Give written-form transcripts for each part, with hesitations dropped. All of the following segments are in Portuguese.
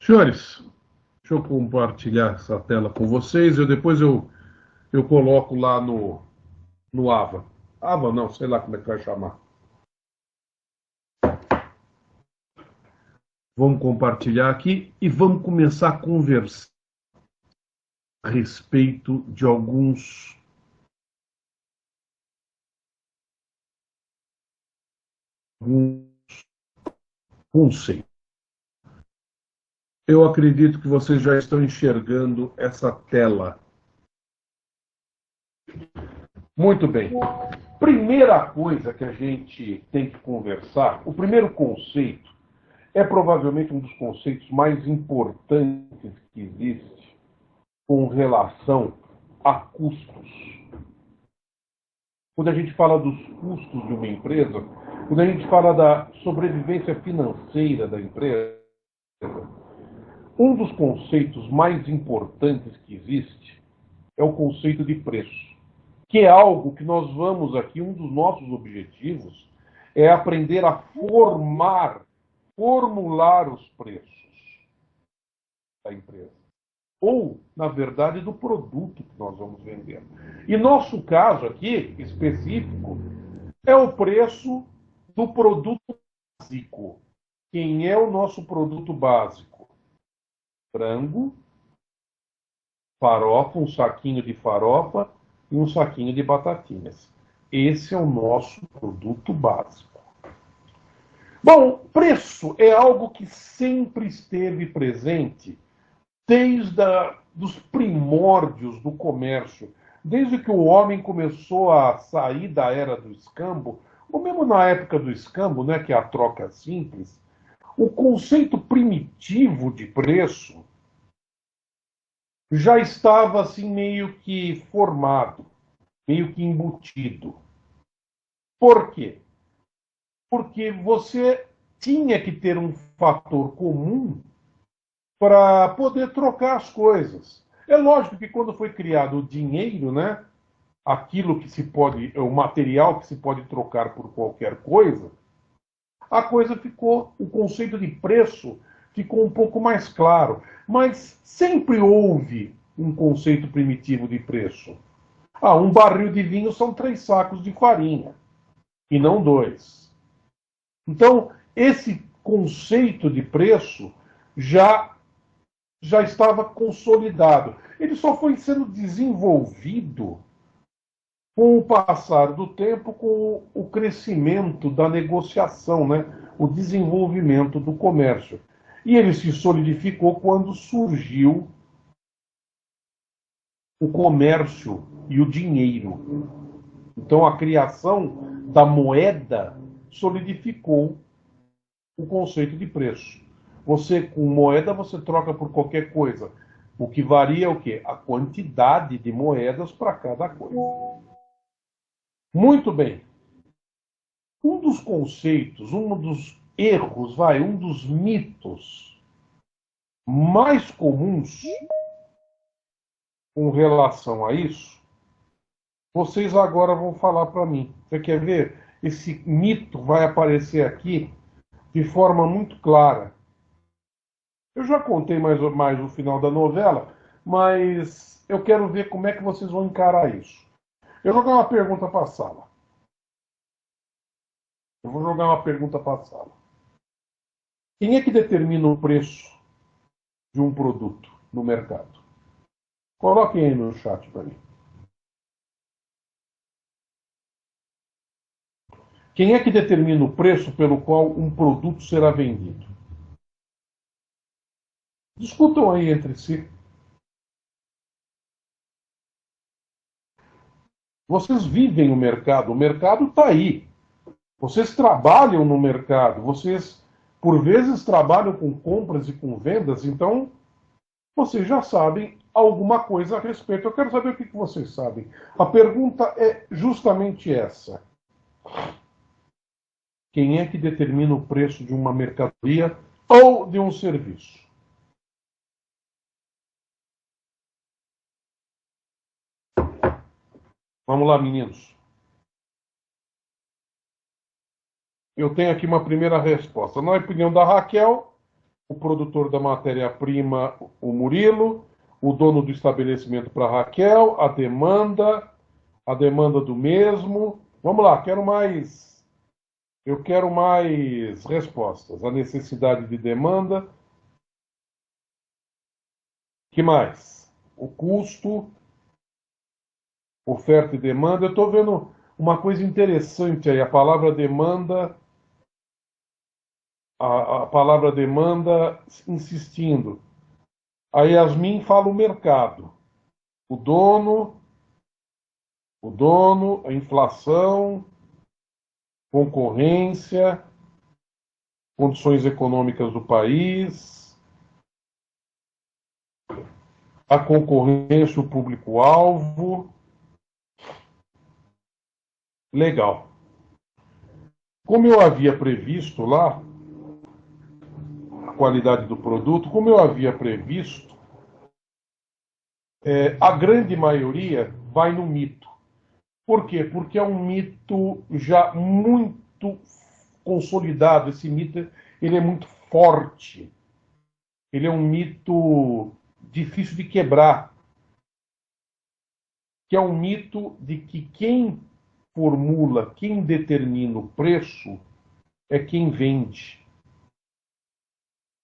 Senhores, deixa eu compartilhar essa tela com vocês. Depois eu coloco lá no Ava. Ava não, sei lá como é que vai chamar. Vamos compartilhar aqui e vamos começar a conversar a respeito de alguns conceitos. Eu acredito que vocês já estão enxergando essa tela. Muito bem. Primeira coisa que a gente tem que conversar, o primeiro conceito, é provavelmente um dos conceitos mais importantes que existe com relação a custos. Quando a gente fala dos custos de uma empresa, quando a gente fala da sobrevivência financeira da empresa, um dos conceitos mais importantes que existe é o conceito de preço, que é algo que nós vamos aqui, um dos nossos objetivos é aprender a formular os preços da empresa. Ou, na verdade, do produto que nós vamos vender. E nosso caso aqui, específico, é o preço do produto básico. Quem é o nosso produto básico? Frango, farofa, um saquinho de farofa e um saquinho de batatinhas. Esse é o nosso produto básico. Bom, preço é algo que sempre esteve presente desde dos primórdios do comércio, desde que o homem começou a sair da era do escambo, ou mesmo na época do escambo, né, que é a troca simples, o conceito primitivo de preço já estava assim meio que formado, meio que embutido. Por quê? Porque você tinha que ter um fator comum para poder trocar as coisas. É lógico que quando foi criado o dinheiro, né, aquilo que se pode, o material que se pode trocar por qualquer coisa, a coisa ficou, o conceito de preço ficou um pouco mais claro. Mas sempre houve um conceito primitivo de preço. Um barril de vinho são 3 sacos de farinha, e não 2. Então, esse conceito de preço já estava consolidado. Ele só foi sendo desenvolvido com o passar do tempo, com o crescimento da negociação, né? O desenvolvimento do comércio. E ele se solidificou quando surgiu o comércio e o dinheiro. Então, a criação da moeda solidificou o conceito de preço. Você, com moeda, você troca por qualquer coisa. O que varia é o quê? A quantidade de moedas para cada coisa. Muito bem. Um dos conceitos, um dos erros, um dos mitos mais comuns com relação a isso, vocês agora vão falar para mim. Você quer ver? Esse mito vai aparecer aqui de forma muito clara. Eu já contei mais o final da novela, mas eu quero ver como é que vocês vão encarar isso. Eu vou jogar uma pergunta para a sala. Quem é que determina o preço de um produto no mercado? Coloquem aí no chat para mim. Quem é que determina o preço pelo qual um produto será vendido? Discutam aí entre si. Vocês vivem o mercado está aí. Vocês trabalham no mercado, vocês, por vezes, trabalham com compras e com vendas, então vocês já sabem alguma coisa a respeito. Eu quero saber o que vocês sabem. A pergunta é justamente essa. Quem é que determina o preço de uma mercadoria ou de um serviço? Vamos lá, meninos. Eu tenho aqui uma primeira resposta. Na opinião da Raquel, o produtor da matéria-prima, o Murilo, o dono do estabelecimento para Raquel, a demanda do mesmo. Vamos lá, eu quero mais respostas. A necessidade de demanda. Que mais? O custo, oferta e demanda. Eu estou vendo uma coisa interessante aí. A palavra demanda insistindo. A Yasmin fala o mercado. O dono, a inflação, concorrência, condições econômicas do país, a concorrência, o público-alvo. Legal. Como eu havia previsto lá, a qualidade do produto, como eu havia previsto, a grande maioria vai no mito. Por quê? Porque é um mito já muito consolidado. Esse mito ele é muito forte. Ele é um mito difícil de quebrar. Que é um mito de que quem formula, quem determina o preço é quem vende.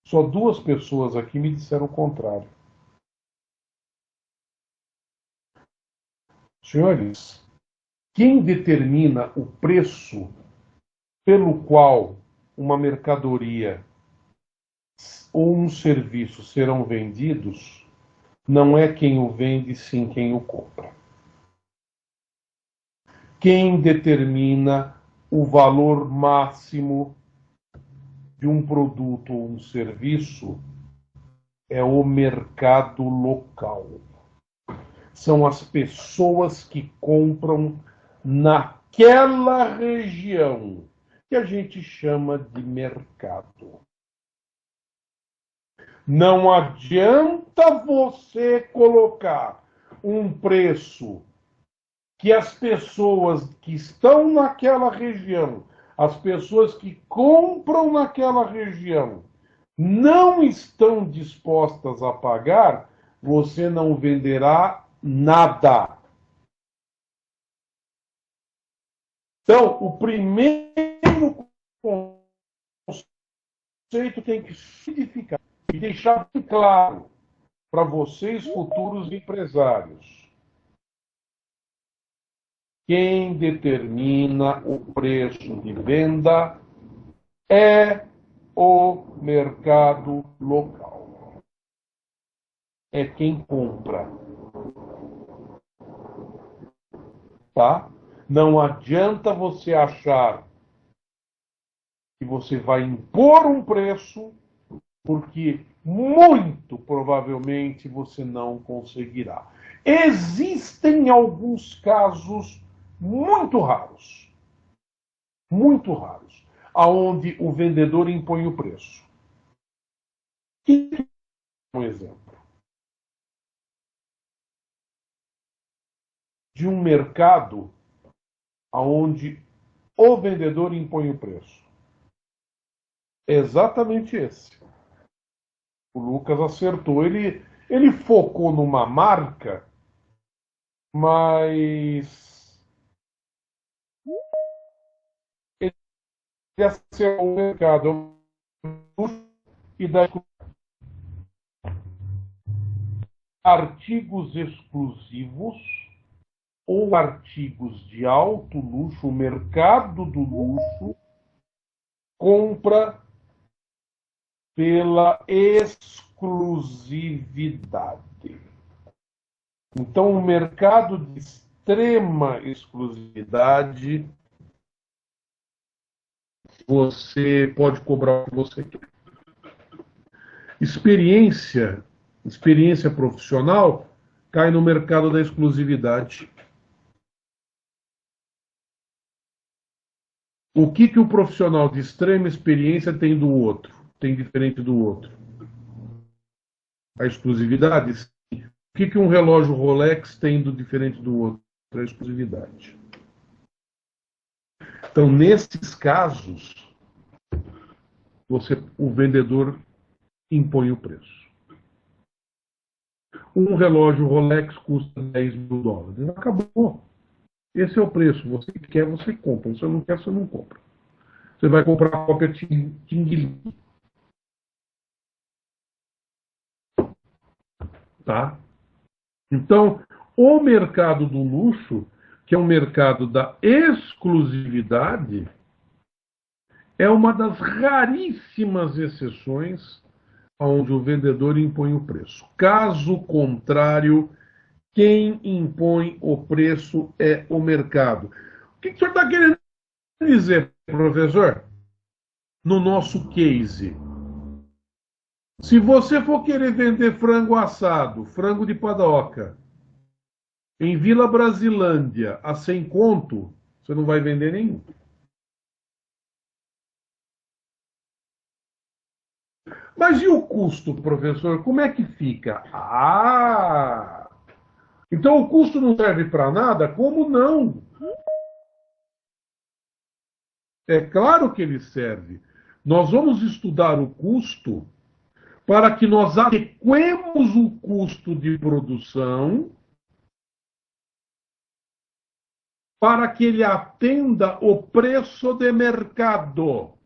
Só duas pessoas aqui me disseram o contrário. Senhores, quem determina o preço pelo qual uma mercadoria ou um serviço serão vendidos não é quem o vende, sim quem o compra. Quem determina o valor máximo de um produto ou um serviço é o mercado local. São as pessoas que compram naquela região que a gente chama de mercado. Não adianta você colocar um preço que as pessoas que estão naquela região, as pessoas que compram naquela região, não estão dispostas a pagar, você não venderá nada. Então, o primeiro conceito tem que significar e deixar bem claro para vocês, futuros empresários. Quem determina o preço de venda é o mercado local. É quem compra. Tá? Não adianta você achar que você vai impor um preço, porque muito provavelmente você não conseguirá. Existem alguns casos muito raros, aonde o vendedor impõe o preço. Um exemplo de um mercado aonde o vendedor impõe o preço. É exatamente esse. O Lucas acertou. Ele focou numa marca, mas ele acertou o mercado e daí artigos exclusivos ou artigos de alto luxo, o mercado do luxo compra pela exclusividade. Então, o mercado de extrema exclusividade, você pode cobrar o que você quer. Experiência profissional cai no mercado da exclusividade. O que o profissional de extrema experiência tem do outro? Tem diferente do outro? A exclusividade? Sim. O que um relógio Rolex tem do diferente do outro? A exclusividade. Então, nesses casos, o vendedor impõe o preço. Um relógio Rolex custa US$ 10.000. Acabou. Esse é o preço. Você quer, você compra. Se não quer, você não compra. Você vai comprar a cópia Ting Ling. Tá? Então, o mercado do luxo, que é o mercado da exclusividade, é uma das raríssimas exceções onde o vendedor impõe o preço. Caso contrário, quem impõe o preço é o mercado. O que o senhor está querendo dizer, professor? No nosso case, se você for querer vender frango assado, frango de padoca, em Vila Brasilândia, a 100 conto, você não vai vender nenhum. Mas e o custo, professor? Como é que fica? Ah! Então o custo não serve para nada? Como não? É claro que ele serve. Nós vamos estudar o custo para que nós adequemos o custo de produção para que ele atenda o preço de mercado.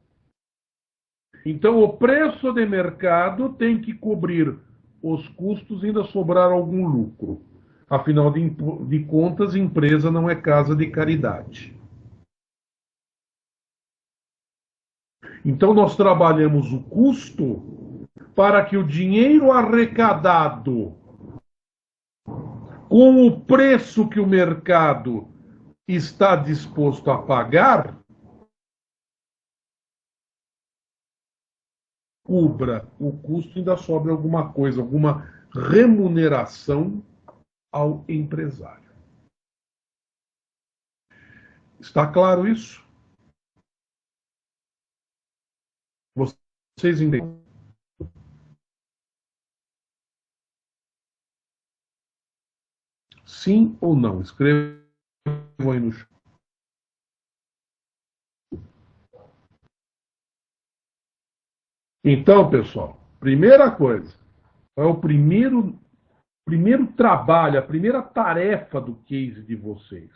Então, o preço de mercado tem que cobrir os custos e ainda sobrar algum lucro. Afinal de contas, empresa não é casa de caridade. Então, nós trabalhamos o custo para que o dinheiro arrecadado com o preço que o mercado está disposto a pagar cubra o custo e ainda sobra alguma coisa, alguma remuneração ao empresário. Está claro isso? Vocês entendem? Sim ou não? Escrevam aí no chat. Então, pessoal, primeira coisa, é o primeiro trabalho, a primeira tarefa do case de vocês.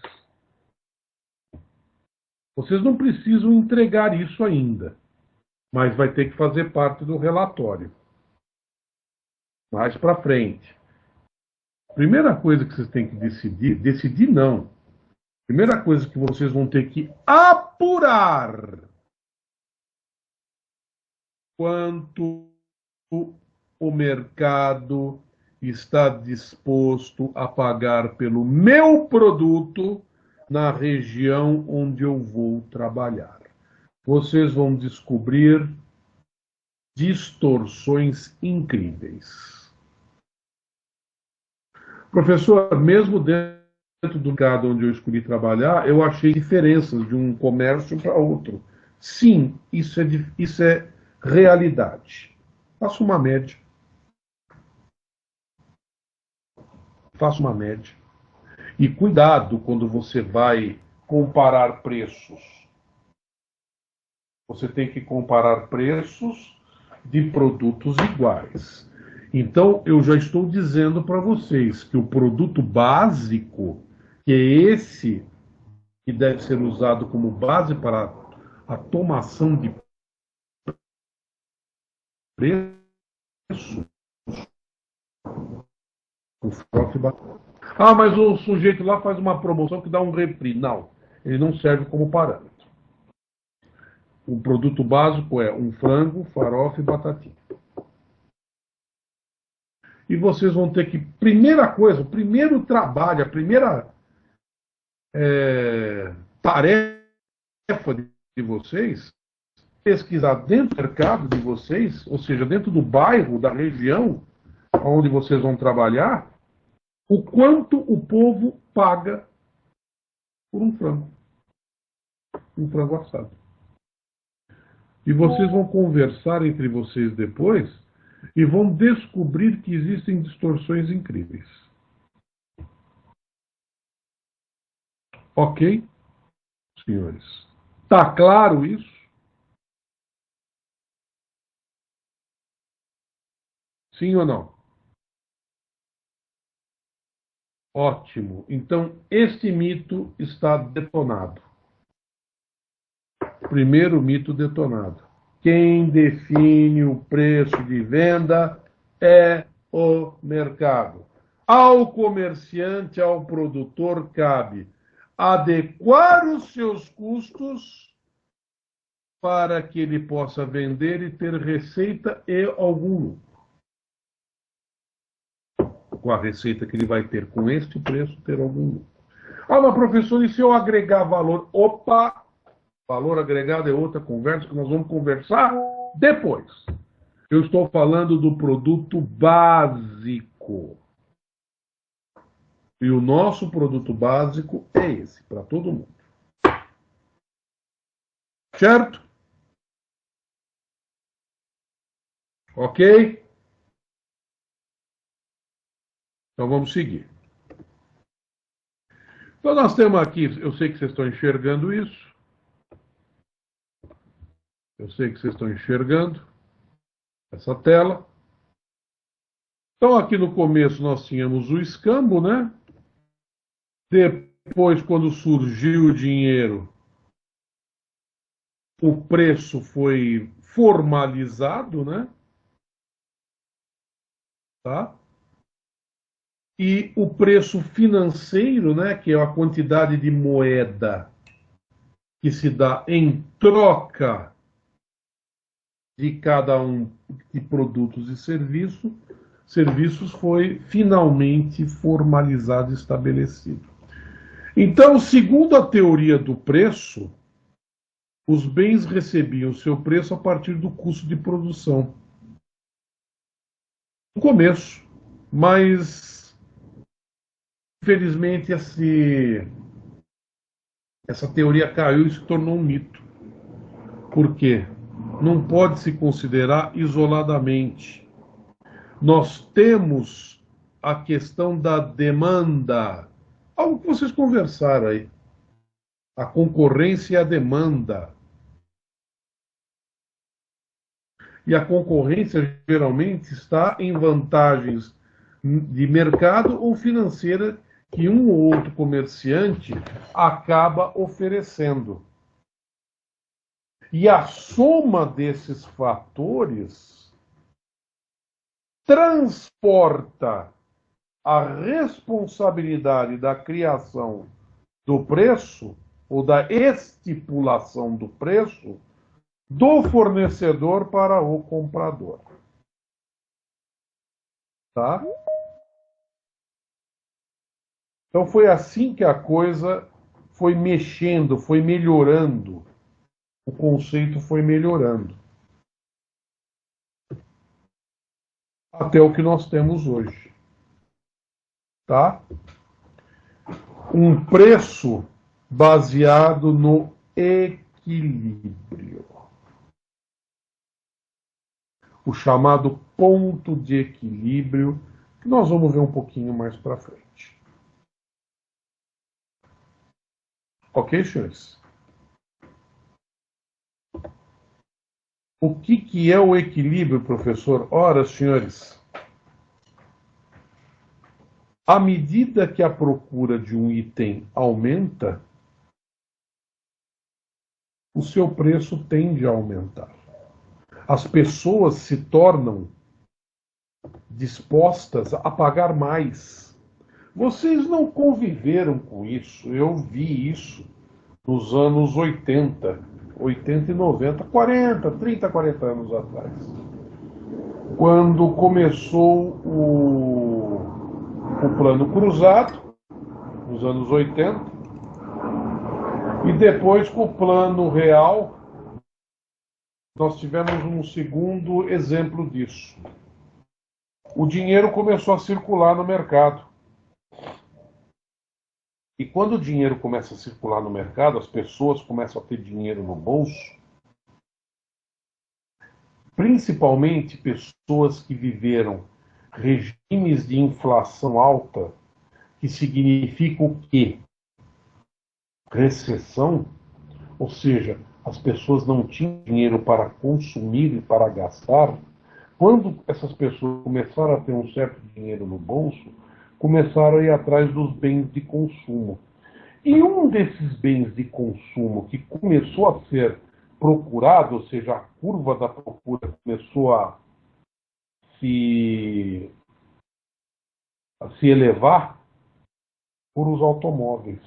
Vocês não precisam entregar isso ainda, mas vai ter que fazer parte do relatório. Mais para frente. Primeira coisa que vocês têm que decidir não. Primeira coisa que vocês vão ter que apurar quanto o mercado está disposto a pagar pelo meu produto na região onde eu vou trabalhar. Vocês vão descobrir distorções incríveis. Professor, mesmo dentro do mercado onde eu escolhi trabalhar, eu achei diferenças de um comércio para outro. Sim, isso é realidade. Faça uma média. Faça uma média. E cuidado quando você vai comparar preços. Você tem que comparar preços de produtos iguais. Então, eu já estou dizendo para vocês que o produto básico, que é esse que deve ser usado como base para a tomação de preço, o farofa e batata. Ah, mas o sujeito lá faz uma promoção que dá um refri. Não, ele não serve como parâmetro. O produto básico é um frango, farofa e batatinha. E vocês vão ter que, primeira coisa, o primeiro trabalho, a primeira tarefa de vocês, pesquisar dentro do mercado de vocês, ou seja, dentro do bairro, da região onde vocês vão trabalhar, o quanto o povo paga por um frango assado. E vocês vão conversar entre vocês depois e vão descobrir que existem distorções incríveis. Ok, senhores? Tá claro isso? Sim ou não? Ótimo. Então, este mito está detonado. Primeiro mito detonado. Quem define o preço de venda é o mercado. Ao comerciante, ao produtor, cabe adequar os seus custos para que ele possa vender e ter receita e algum lucro. Com a receita que ele vai ter com este preço, ter algum lucro. Ah, mas professor, e se eu agregar valor? Opa! Valor agregado é outra conversa que nós vamos conversar depois. Eu estou falando do produto básico. E o nosso produto básico é esse, para todo mundo. Certo? Ok? Então vamos seguir. Então nós temos aqui, eu sei que vocês estão enxergando isso. Eu sei que vocês estão enxergando essa tela. Então aqui no começo nós tínhamos o escambo, né? Depois, quando surgiu o dinheiro, o preço foi formalizado, né? Tá? E o preço financeiro, né, que é a quantidade de moeda que se dá em troca de cada um de produtos e serviços foi finalmente formalizado e estabelecido. Então, segundo a teoria do preço, os bens recebiam seu preço a partir do custo de produção. No começo, mas infelizmente essa teoria caiu e se tornou um mito. Por quê? Não pode se considerar isoladamente. Nós temos a questão da demanda, algo que vocês conversaram aí. A concorrência e a demanda. E a concorrência geralmente está em vantagens de mercado ou financeira que um ou outro comerciante acaba oferecendo. E a soma desses fatores transporta a responsabilidade da criação do preço ou da estipulação do preço do fornecedor para o comprador. Tá? Então foi assim que a coisa foi mexendo, foi melhorando. O conceito foi melhorando. Até o que nós temos hoje. Tá? Um preço baseado no equilíbrio. O chamado ponto de equilíbrio, que nós vamos ver um pouquinho mais para frente. Ok, senhores? O que é o equilíbrio, professor? Ora, senhores, à medida que a procura de um item aumenta, o seu preço tende a aumentar. As pessoas se tornam dispostas a pagar mais. Vocês não conviveram com isso. Eu vi isso nos anos 80 e 90, 40, 30, 40 anos atrás. Quando começou o Plano Cruzado, nos anos 80, e depois com o Plano Real, nós tivemos um segundo exemplo disso. O dinheiro começou a circular no mercado. E quando o dinheiro começa a circular no mercado, as pessoas começam a ter dinheiro no bolso, principalmente pessoas que viveram regimes de inflação alta, que significa o quê? Recessão, ou seja, as pessoas não tinham dinheiro para consumir e para gastar, Quando essas pessoas começaram a ter um certo dinheiro no bolso, começaram a ir atrás dos bens de consumo. E um desses bens de consumo que começou a ser procurado, ou seja, a curva da procura começou se, a se elevar, foram os automóveis.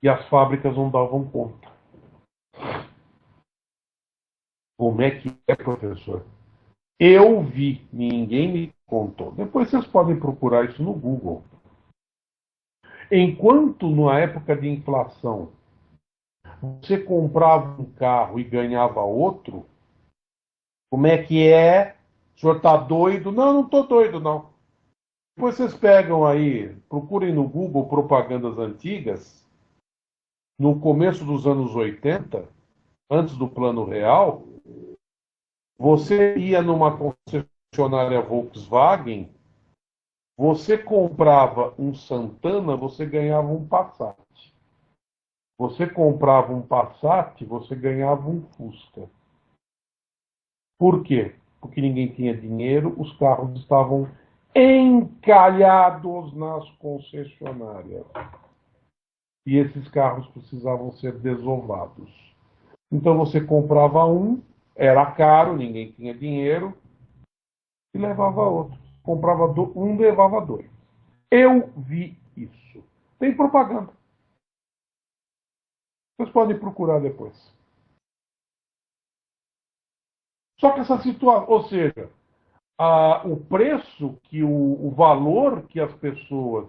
E as fábricas não davam conta. Como é que é, professor? Eu vi, ninguém me contou. Depois vocês podem procurar isso no Google. Enquanto na época de inflação você comprava um carro e ganhava outro, como é que é? O senhor está doido? Não, não estou doido, não. Depois vocês pegam aí, procurem no Google propagandas antigas, no começo dos anos 80, antes do Plano Real, você ia numa concessionária Volkswagen, você comprava um Santana, você ganhava um Passat. Você comprava um Passat, você ganhava um Fusca. Por quê? Porque ninguém tinha dinheiro, os carros estavam encalhados nas concessionárias. E esses carros precisavam ser desovados. Então você comprava um, era caro, ninguém tinha dinheiro, e levava outro. Comprava um, levava dois. Eu vi isso. Tem propaganda. Vocês podem procurar depois. Só que essa situação, ou seja, o preço, o valor que as pessoas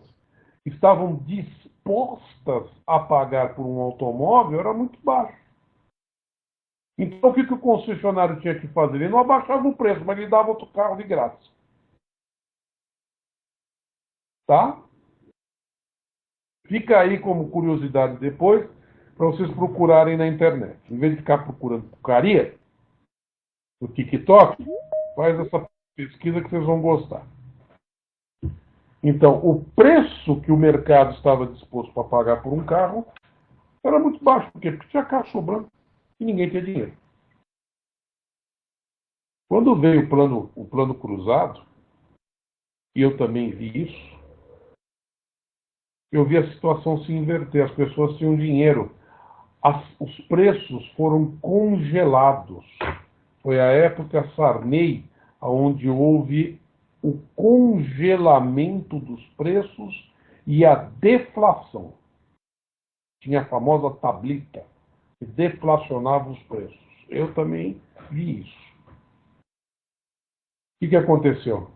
estavam dispostas a pagar por um automóvel era muito baixo. Então, o que o concessionário tinha que fazer? Ele não abaixava o preço, mas ele dava outro carro de graça. Tá? Fica aí como curiosidade depois, para vocês procurarem na internet. Em vez de ficar procurando porcaria no TikTok, faz essa pesquisa que vocês vão gostar. Então, o preço que o mercado estava disposto a pagar por um carro era muito baixo. Por quê? Porque tinha carro sobrando e ninguém tinha dinheiro. Quando veio o plano cruzado, e eu também vi isso, eu vi a situação se inverter. As pessoas tinham dinheiro. Os preços foram congelados. Foi a época Sarney, onde houve o congelamento dos preços e a deflação. Tinha a famosa tablita, que deflacionava os preços. Eu também vi isso. O que aconteceu?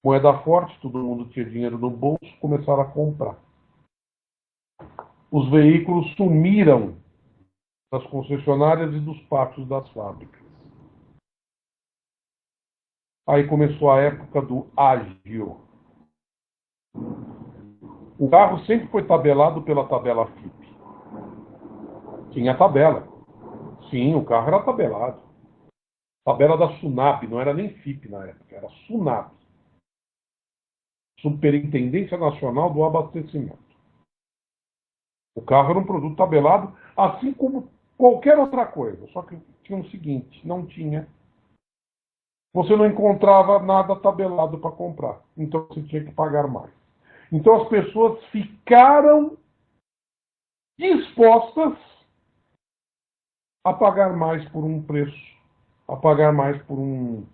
Moeda forte, todo mundo tinha dinheiro no bolso, começaram a comprar. Os veículos sumiram das concessionárias e dos pátios das fábricas. Aí começou a época do ágio. O carro sempre foi tabelado pela tabela FIP. Tinha tabela. Sim, o carro era tabelado. Tabela da SUNAB, não era nem FIP na época, era SUNAB. Superintendência Nacional do Abastecimento. O carro era um produto tabelado, assim como qualquer outra coisa. Só que tinha o seguinte, não tinha. Você não encontrava nada tabelado para comprar. Então você tinha que pagar mais. Então as pessoas ficaram dispostas a pagar mais por um preço, a pagar mais por um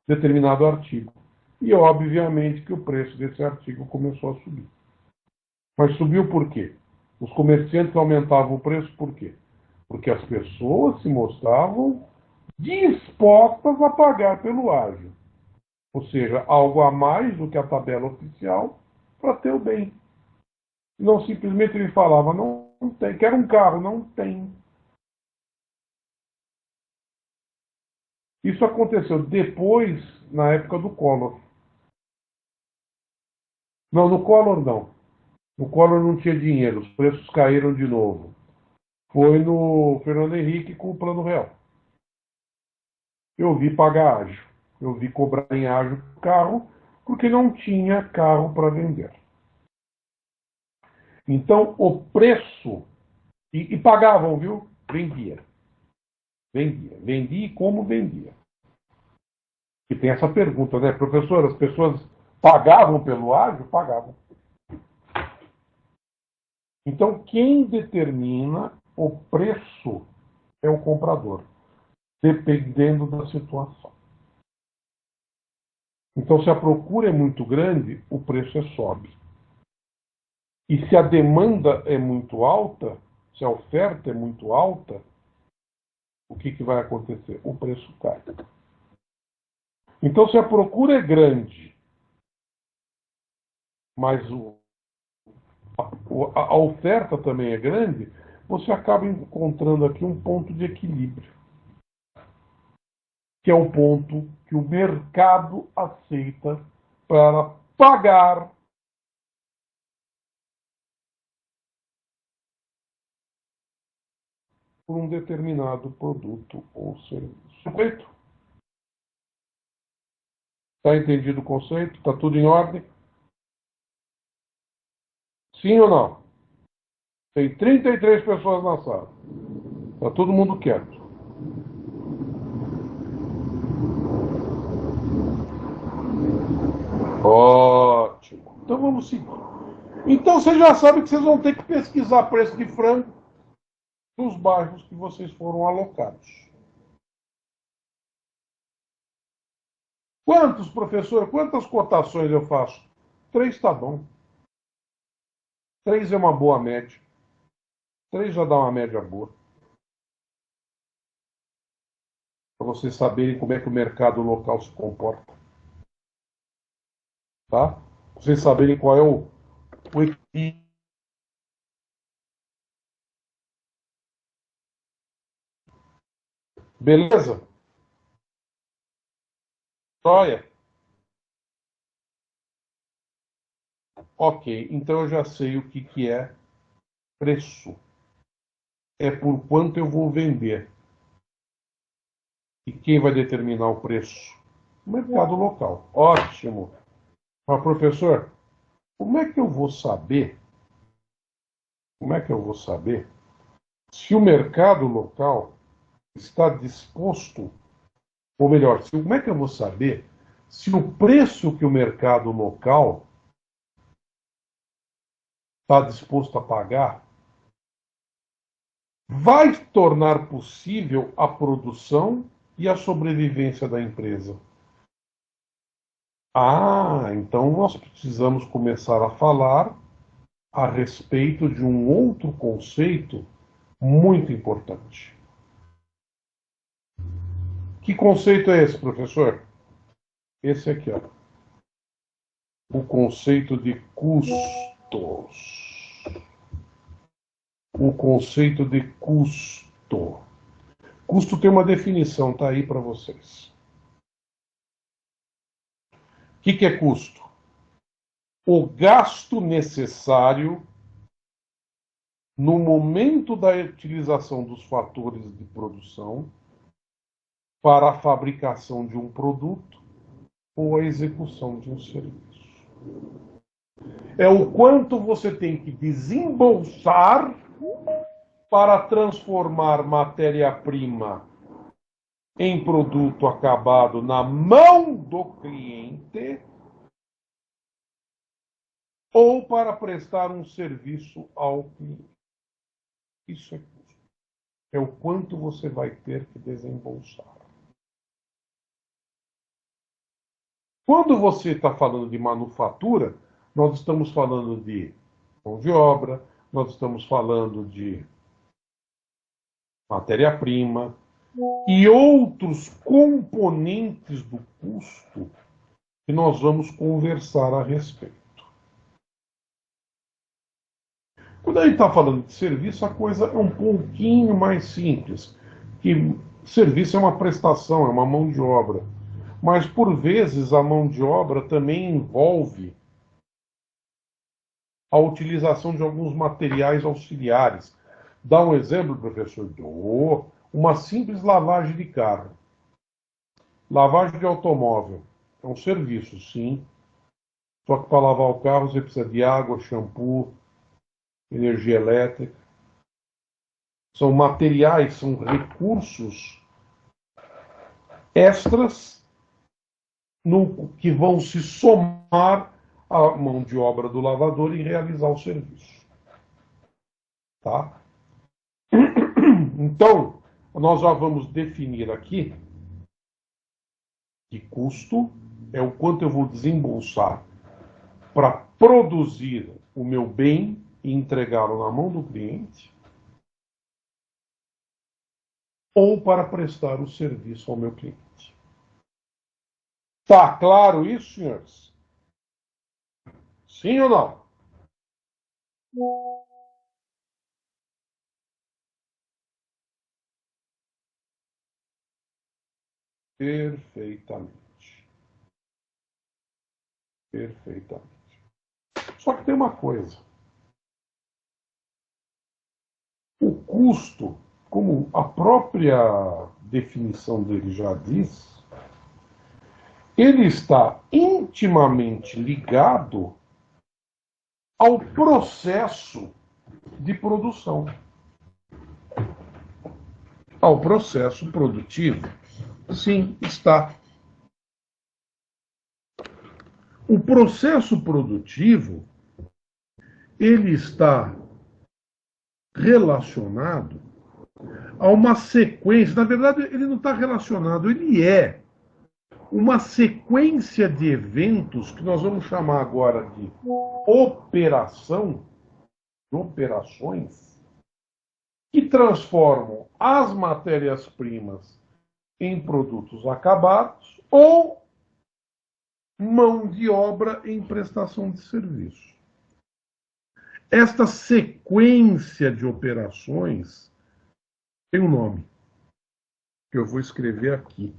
determinado artigo. E obviamente que o preço desse artigo começou a subir. Mas subiu por quê? Os comerciantes aumentavam o preço por quê? Porque as pessoas se mostravam dispostas a pagar pelo ágio. Ou seja, algo a mais do que a tabela oficial para ter o bem. Não simplesmente ele falava, não tem, quero um carro, não tem. Isso aconteceu depois, na época do Collor. Não, no Collor não. No Collor não tinha dinheiro, os preços caíram de novo. Foi no Fernando Henrique com o Plano Real. Eu vi pagar ágio. Eu vi cobrar em ágio o carro, porque não tinha carro para vender. Então, o preço... E pagavam, viu? Vendia. Vendia. Vendia e como vendia. E tem essa pergunta, né? Professor, as pessoas pagavam pelo ágio? Pagavam. Então, quem determina o preço é o comprador, dependendo da situação. Então, se a procura é muito grande, o preço sobe. E se a demanda é muito alta, se a oferta é muito alta, o que vai acontecer? O preço cai. Então, se a procura é grande, mas a oferta também é grande, você acaba encontrando aqui um ponto de equilíbrio, que é o ponto que o mercado aceita para pagar por um determinado produto ou serviço. Perfeito? Está entendido o conceito? Está tudo em ordem? Sim ou não? Tem 33 pessoas na sala. Está todo mundo quieto. Ótimo. Então vamos seguir. Então vocês já sabem que vocês vão ter que pesquisar preço de frango nos bairros que vocês foram alocados. Quantos, professor? Quantas cotações eu faço? 3 está bom. 3 é uma boa média. 3 já dá uma média boa. Para vocês saberem como é que o mercado local se comporta. Tá? Para vocês saberem qual é o equilíbrio. Beleza? Joia? Ok, então eu já sei o que é preço. É por quanto eu vou vender. E quem vai determinar o preço? O mercado local. Ótimo. Mas, professor, como é que eu vou saber? Como é que eu vou saber se o mercado local está disposto, ou melhor, como é que eu vou saber se o preço que o mercado local está disposto a pagar vai tornar possível a produção e a sobrevivência da empresa? Ah, então nós precisamos começar a falar a respeito de um outro conceito muito importante. Que conceito é esse, professor? Esse aqui, ó. O conceito de custos. O conceito de custo. Custo tem uma definição, tá aí para vocês. O que é custo? O gasto necessário no momento da utilização dos fatores de produção para a fabricação de um produto ou a execução de um serviço. É o quanto você tem que desembolsar para transformar matéria-prima em produto acabado na mão do cliente ou para prestar um serviço ao cliente. Isso é custo. É o quanto você vai ter que desembolsar. Quando você está falando de manufatura, nós estamos falando de mão de obra, nós estamos falando de matéria-prima e outros componentes do custo que nós vamos conversar a respeito. Quando a gente está falando de serviço, a coisa é um pouquinho mais simples, que serviço é uma prestação, é uma mão de obra. Mas, por vezes, a mão de obra também envolve a utilização de alguns materiais auxiliares. Dá um exemplo, professor? Uma simples lavagem de carro. Lavagem de automóvel. É um serviço, sim. Só que para lavar o carro você precisa de água, shampoo, energia elétrica. São materiais, são recursos extras que vão se somar à mão de obra do lavador em realizar o serviço. Tá? Então, nós já vamos definir aqui que custo é o quanto eu vou desembolsar para produzir o meu bem e entregá-lo na mão do cliente, ou para prestar o serviço ao meu cliente. Tá claro isso, senhores? Sim ou não? Perfeitamente. Perfeitamente. Só que tem uma coisa. O custo, como a própria definição dele já diz, ele está intimamente ligado ao processo de produção, ao processo produtivo. Sim, está. O processo produtivo, ele está relacionado a uma sequência. Na verdade, ele não está relacionado, ele é uma sequência de eventos que nós vamos chamar agora de operação, de operações, que transformam as matérias-primas em produtos acabados ou mão de obra em prestação de serviço. Esta sequência de operações tem um nome, que eu vou escrever aqui.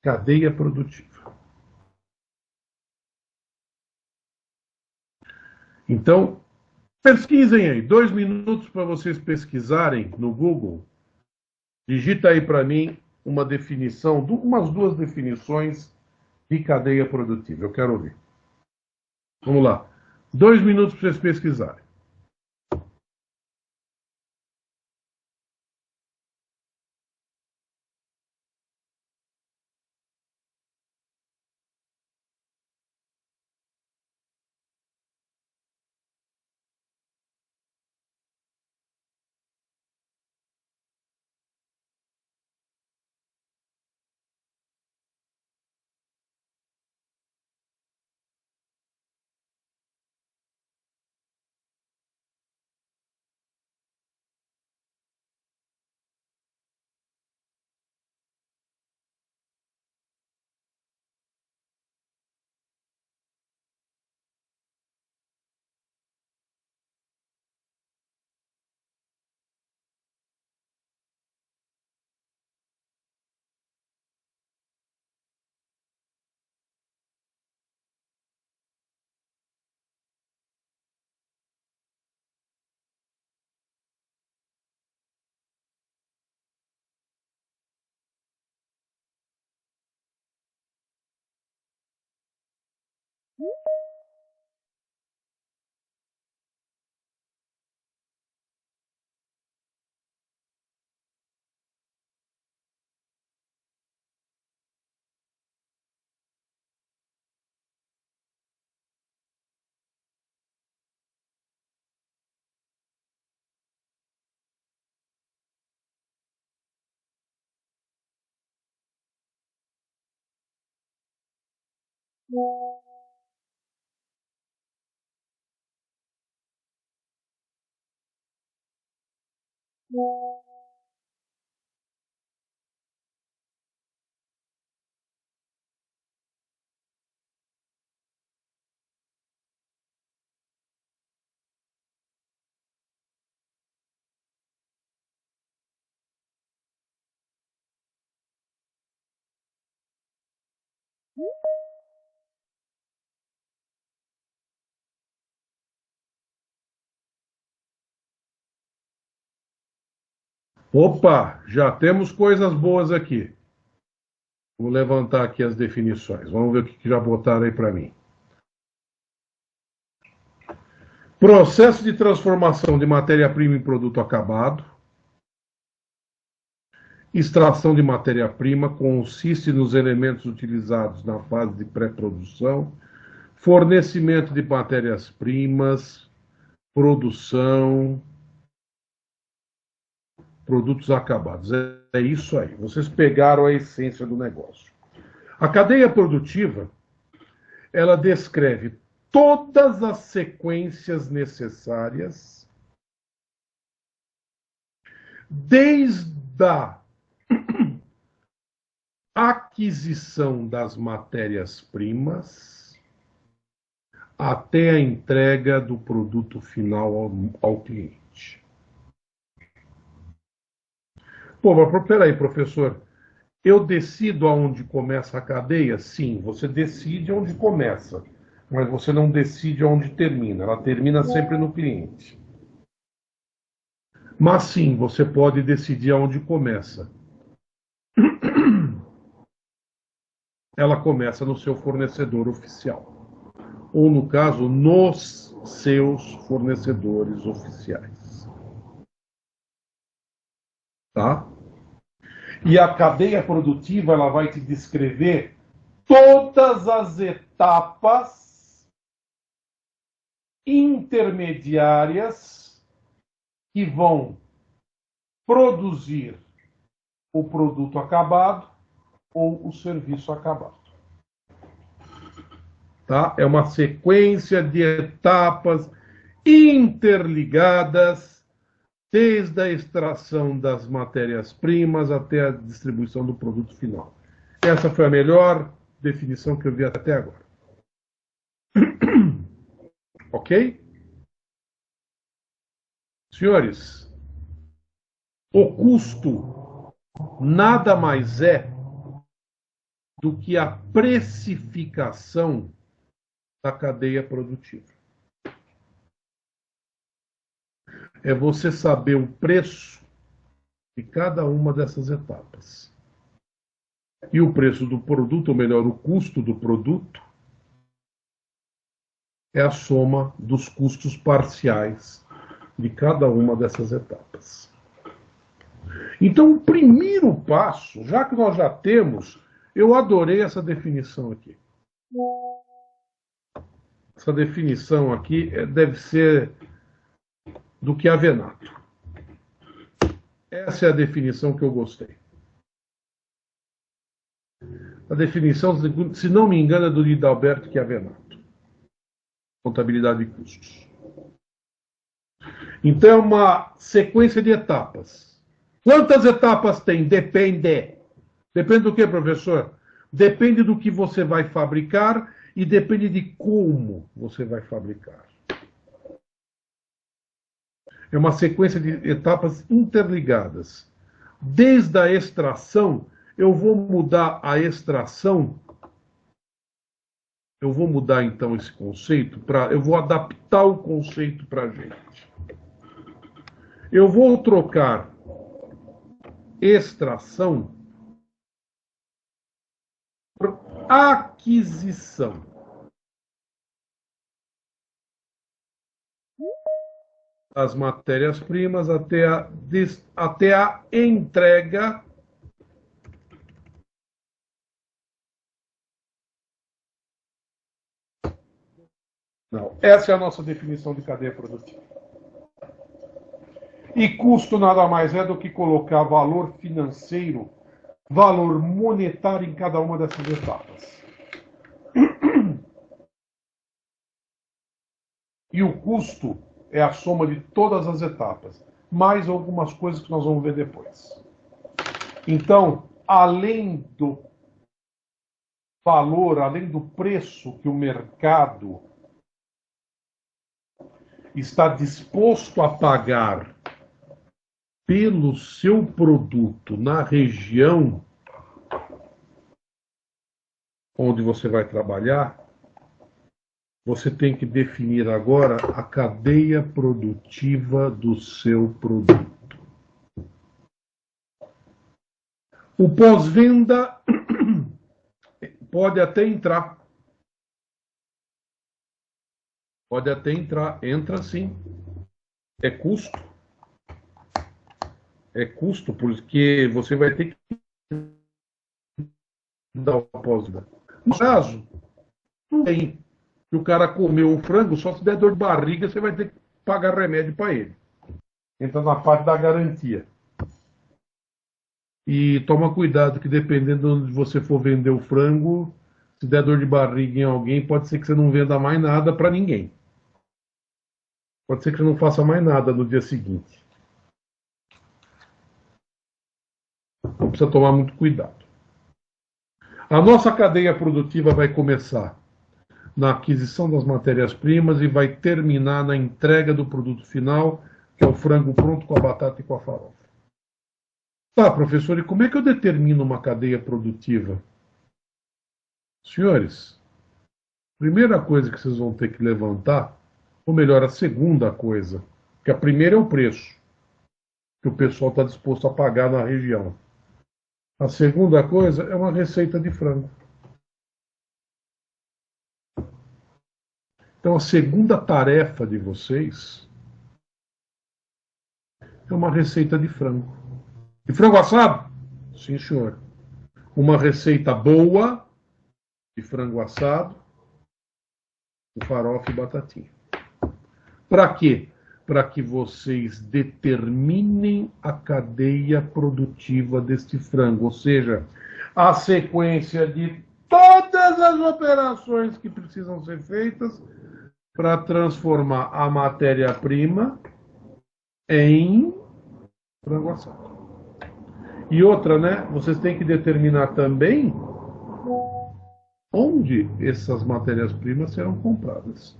Cadeia produtiva. Então, pesquisem aí, 2 minutos para vocês pesquisarem no Google. Digita aí para mim uma definição, umas 2 definições de cadeia produtiva. Eu quero ouvir. Vamos lá. 2 minutos para vocês pesquisarem. Opa, já temos coisas boas aqui. Vou levantar aqui as definições. Vamos ver o que já botaram aí para mim. Processo de transformação de matéria-prima em produto acabado. Extração de matéria-prima consiste nos elementos utilizados na fase de pré-produção, fornecimento de matérias-primas, produção, produtos acabados. É isso aí. Vocês pegaram a essência do negócio. A cadeia produtiva, ela descreve todas as sequências necessárias, desde a aquisição das matérias-primas até a entrega do produto final ao cliente. Pô, mas peraí, professor, eu decido aonde começa a cadeia? Sim, você decide onde começa, mas você não decide onde termina. Ela termina sempre no cliente. Mas sim, você pode decidir aonde começa. Ela começa no seu fornecedor oficial, ou no caso, nos seus fornecedores oficiais. Tá? E a cadeia produtiva, ela vai te descrever todas as etapas intermediárias que vão produzir o produto acabado ou o serviço acabado. Tá? É uma sequência de etapas interligadas, desde a extração das matérias-primas até a distribuição do produto final. Essa foi a melhor definição que eu vi até agora. Ok? Senhores, o custo nada mais é do que a precificação da cadeia produtiva. É você saber o preço de cada uma dessas etapas. E o preço do produto, ou melhor, o custo do produto, é a soma dos custos parciais de cada uma dessas etapas. Então, o primeiro passo, já que nós já temos, eu adorei essa definição aqui. Essa definição aqui deve ser do Chiavenato. Essa é a definição que eu gostei. A definição, se não me engano, é do Lidalberto Chiavenato. Contabilidade de custos. Então, é uma sequência de etapas. Quantas etapas tem? Depende. Depende do que, professor? Depende do que você vai fabricar e depende de como você vai fabricar. É uma sequência de etapas interligadas. Desde a extração, eu vou mudar a extração. Eu vou mudar então esse conceito eu vou adaptar o conceito para a gente. Eu vou trocar extração por aquisição. As matérias-primas até a entrega Não. Essa é a nossa definição de cadeia produtiva. E custo nada mais é do que colocar valor financeiro, valor monetário em cada uma dessas etapas. E o custo é a soma de todas as etapas, mais algumas coisas que nós vamos ver depois. Então, além do valor, além do preço que o mercado está disposto a pagar pelo seu produto na região onde você vai trabalhar, você tem que definir agora a cadeia produtiva do seu produto. O pós-venda pode até entrar. Pode até entrar, entra sim. É custo, é custo, porque você vai ter que dar o pós. No caso, não tem. Se o cara comeu o frango, só se der dor de barriga, você vai ter que pagar remédio para ele. Entra na parte da garantia. E toma cuidado que dependendo de onde você for vender o frango, se der dor de barriga em alguém, pode ser que você não venda mais nada para ninguém. Pode ser que você não faça mais nada no dia seguinte. Então precisa tomar muito cuidado. A nossa cadeia produtiva vai começar na aquisição das matérias-primas e vai terminar na entrega do produto final, que é o frango pronto com a batata e com a farofa. Tá, professor, e como é que eu determino uma cadeia produtiva? Senhores, primeira coisa que vocês vão ter que levantar, ou melhor, a segunda coisa, que a primeira é o preço que o pessoal está disposto a pagar na região. A segunda coisa é uma receita de frango. Então, a segunda tarefa de vocês é uma receita de frango. De frango assado? Sim, senhor. Uma receita boa de frango assado, com farofa e batatinha. Para quê? Para que vocês determinem a cadeia produtiva deste frango, ou seja, a sequência de todas as operações que precisam ser feitas para transformar a matéria-prima em frango assado. E outra, né? Vocês têm que determinar também onde essas matérias-primas serão compradas.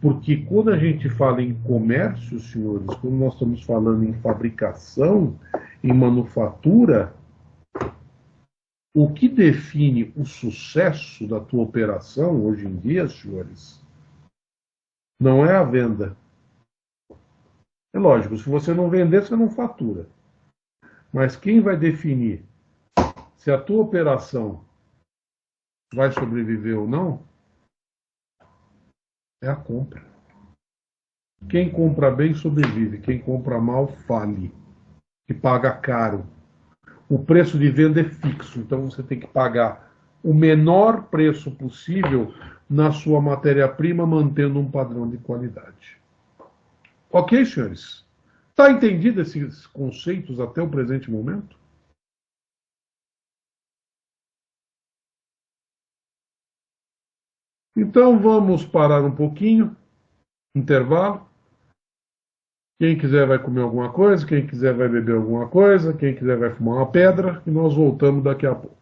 Porque quando a gente fala em comércio, senhores, quando nós estamos falando em fabricação, em manufatura, o que define o sucesso da tua operação hoje em dia, senhores, não é a venda. É lógico, se você não vender, você não fatura. Mas quem vai definir se a tua operação vai sobreviver ou não é a compra. Quem compra bem sobrevive, quem compra mal fale, que paga caro. O preço de venda é fixo, então você tem que pagar o menor preço possível na sua matéria-prima, mantendo um padrão de qualidade. Ok, senhores? Está entendido esses conceitos até o presente momento? Então vamos parar um pouquinho, intervalo. Quem quiser vai comer alguma coisa, quem quiser vai beber alguma coisa, quem quiser vai fumar uma pedra e nós voltamos daqui a pouco.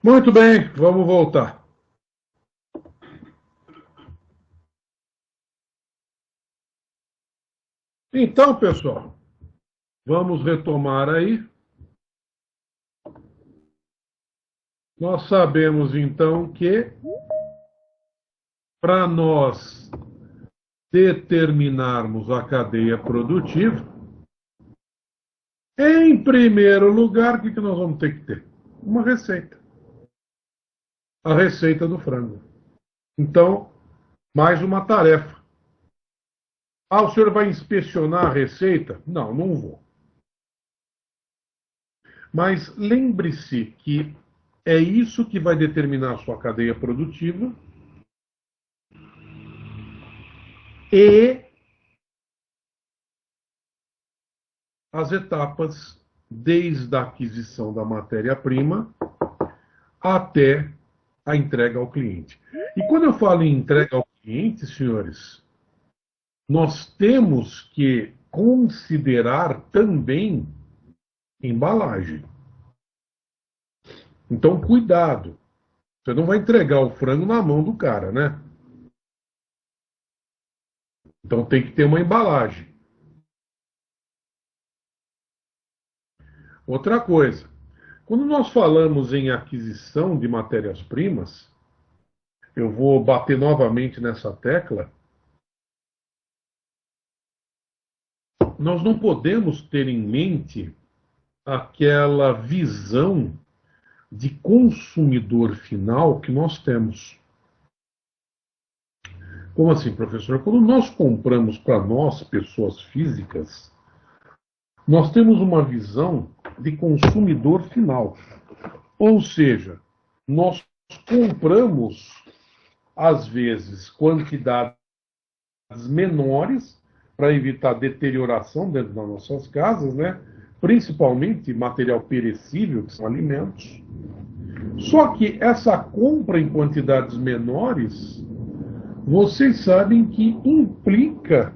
Muito bem, vamos voltar. Então, pessoal, vamos retomar aí. Nós sabemos então que para nós determinarmos a cadeia produtiva, em primeiro lugar, o que nós vamos ter que ter? Uma receita. A receita do frango. Então, mais uma tarefa. Ah, o senhor vai inspecionar a receita? Não, não vou. Mas lembre-se que é isso que vai determinar a sua cadeia produtiva e as etapas desde a aquisição da matéria-prima até a entrega ao cliente. E quando eu falo em entrega ao cliente, senhores, nós temos que considerar também embalagem. Então, cuidado. Você não vai entregar o frango na mão do cara, né? Então tem que ter uma embalagem. Outra coisa, quando nós falamos em aquisição de matérias-primas, eu vou bater novamente nessa tecla, nós não podemos ter em mente aquela visão de consumidor final que nós temos. Como assim, professor? Quando nós compramos para nós, pessoas físicas, nós temos uma visão de consumidor final. Ou seja, nós compramos, às vezes, quantidades menores para evitar deterioração dentro das nossas casas, né? Principalmente material perecível, que são alimentos. Só que essa compra em quantidades menores, vocês sabem que implica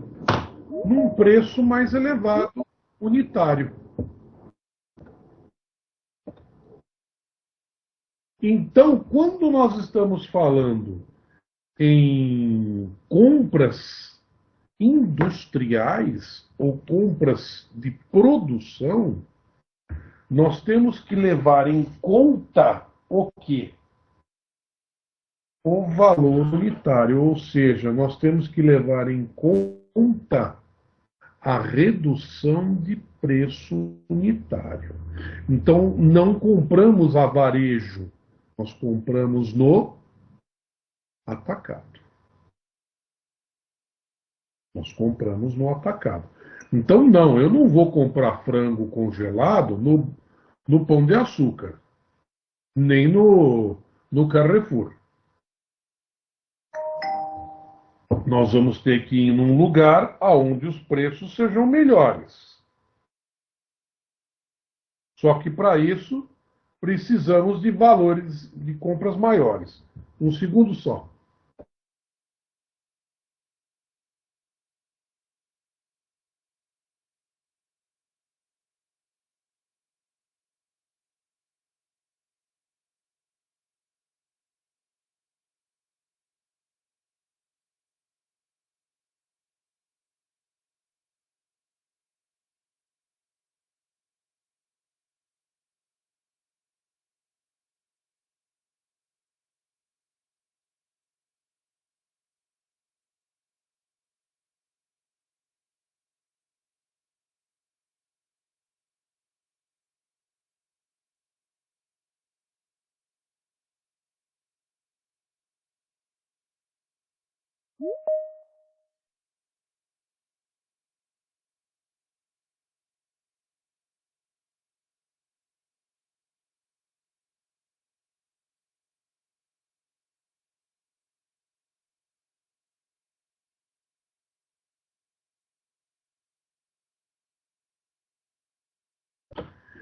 num preço mais elevado unitário. Então, quando nós estamos falando em compras industriais ou compras de produção, nós temos que levar em conta o quê? O valor unitário, ou seja, nós temos que levar em conta a redução de preço unitário. Então, não compramos a varejo, nós compramos no atacado. Nós compramos no atacado. Então, não, eu não vou comprar frango congelado no Pão de Açúcar, nem no Carrefour. Nós vamos ter que ir num lugar onde os preços sejam melhores. Só que para isso precisamos de valores de compras maiores. Um segundo só.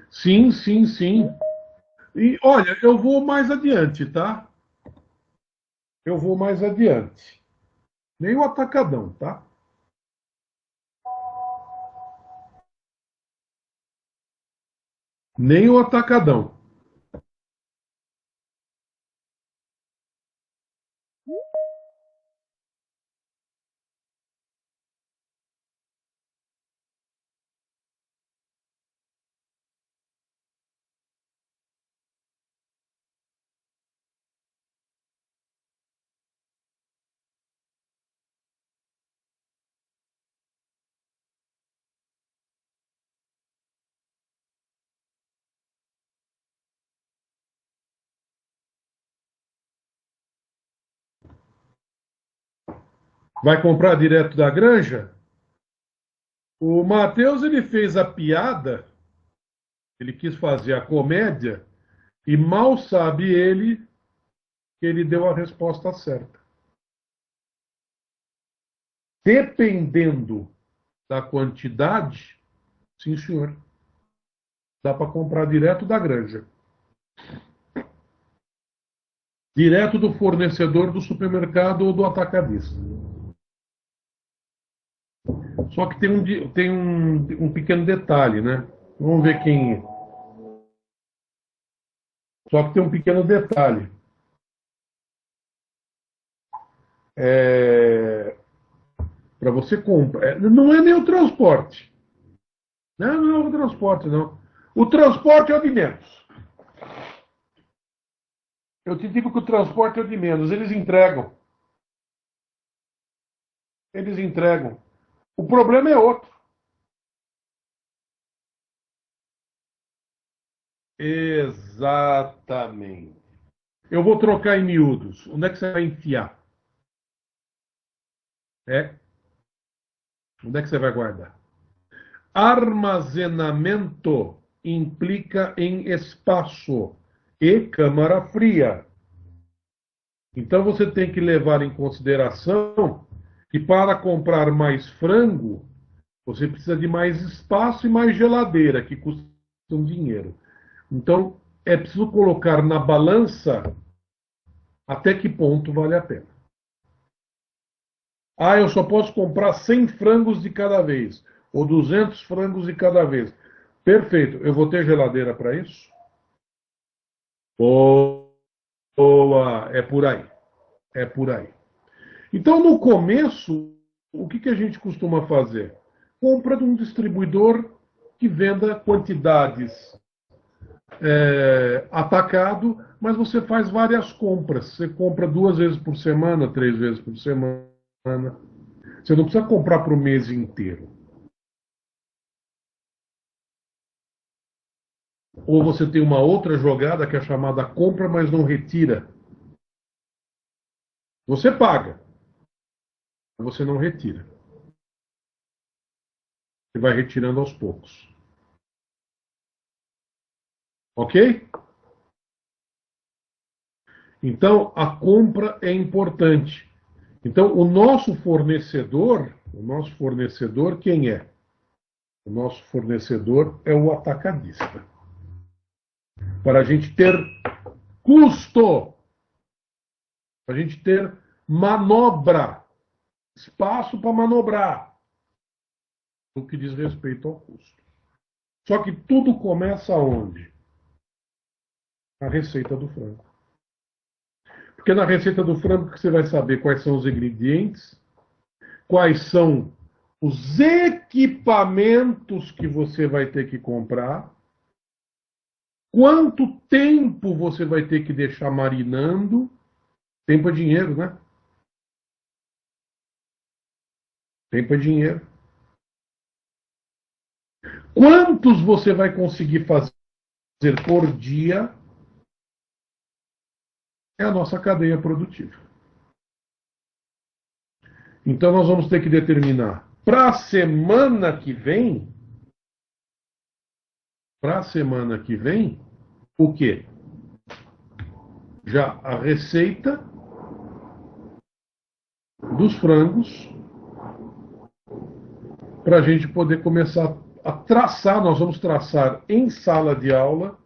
Sim, sim, sim. E olha, eu vou mais adiante, tá? Eu vou mais adiante. Nem o atacadão, tá? Nem o atacadão. Vai comprar direto da granja? O Matheus ele fez a piada, ele quis fazer a comédia, e mal sabe ele que ele deu a resposta certa. Dependendo da quantidade, sim, senhor, dá para comprar direto da granja. Direto do fornecedor do supermercado ou do atacadista. Só que tem um pequeno detalhe, né? Vamos ver quem. Só que tem um pequeno detalhe. Para você comprar. Não é nem o transporte. Não é o transporte, não. O transporte é o de menos. Eu te digo que o transporte é o de menos. Eles entregam. Eles entregam. O problema é outro. Exatamente. Eu vou trocar em miúdos. Onde é que você vai enfiar? É? Onde é que você vai guardar? Armazenamento implica em espaço e câmara fria. Então você tem que levar em consideração que para comprar mais frango, você precisa de mais espaço e mais geladeira, que custam dinheiro. Então é preciso colocar na balança até que ponto vale a pena. Ah, eu só posso comprar 100 frangos de cada vez, ou 200 frangos de cada vez. Perfeito, eu vou ter geladeira para isso? Boa, é por aí, é por aí. Então, no começo, o que a gente costuma fazer? Compra de um distribuidor que venda quantidades atacado, mas você faz várias compras. Você compra 2 vezes por semana, 3 vezes por semana. Você não precisa comprar para o mês inteiro. Ou você tem uma outra jogada que é chamada compra, mas não retira. Você paga, mas você não retira. Você vai retirando aos poucos. Ok? Então, a compra é importante. Então, o nosso fornecedor quem é? O nosso fornecedor é o atacadista. Para a gente ter custo, para a gente ter manobra, espaço para manobrar, no que diz respeito ao custo. Só que tudo começa onde? Na receita do frango. Porque na receita do frango você vai saber quais são os ingredientes, quais são os equipamentos que você vai ter que comprar, quanto tempo você vai ter que deixar marinando. Tempo é dinheiro, né? Tempo é dinheiro. Quantos você vai conseguir fazer por dia é a nossa cadeia produtiva. Então nós vamos ter que determinar para a semana que vem, o quê? Já a receita dos frangos para a gente poder começar nós vamos traçar em sala de aula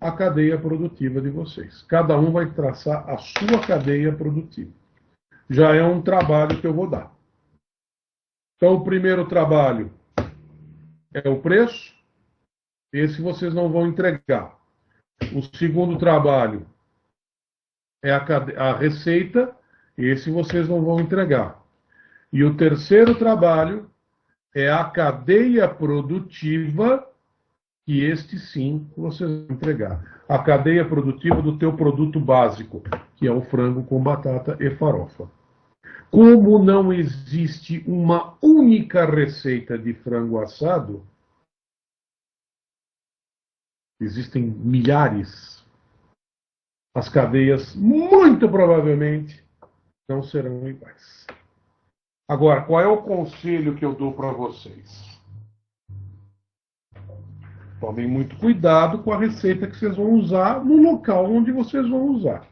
a cadeia produtiva de vocês. Cada um vai traçar a sua cadeia produtiva. Já é um trabalho que eu vou dar. Então, o primeiro trabalho é o preço. Esse vocês não vão entregar. O segundo trabalho é a receita. Esse vocês não vão entregar. E o terceiro trabalho é a cadeia produtiva, que este sim vocês vão entregar. A cadeia produtiva do teu produto básico, que é o frango com batata e farofa. Como não existe uma única receita de frango assado, existem milhares. As cadeias, muito provavelmente, não serão iguais. Agora, qual é o conselho que eu dou para vocês? Tomem muito cuidado com a receita que vocês vão usar no local onde vocês vão usar.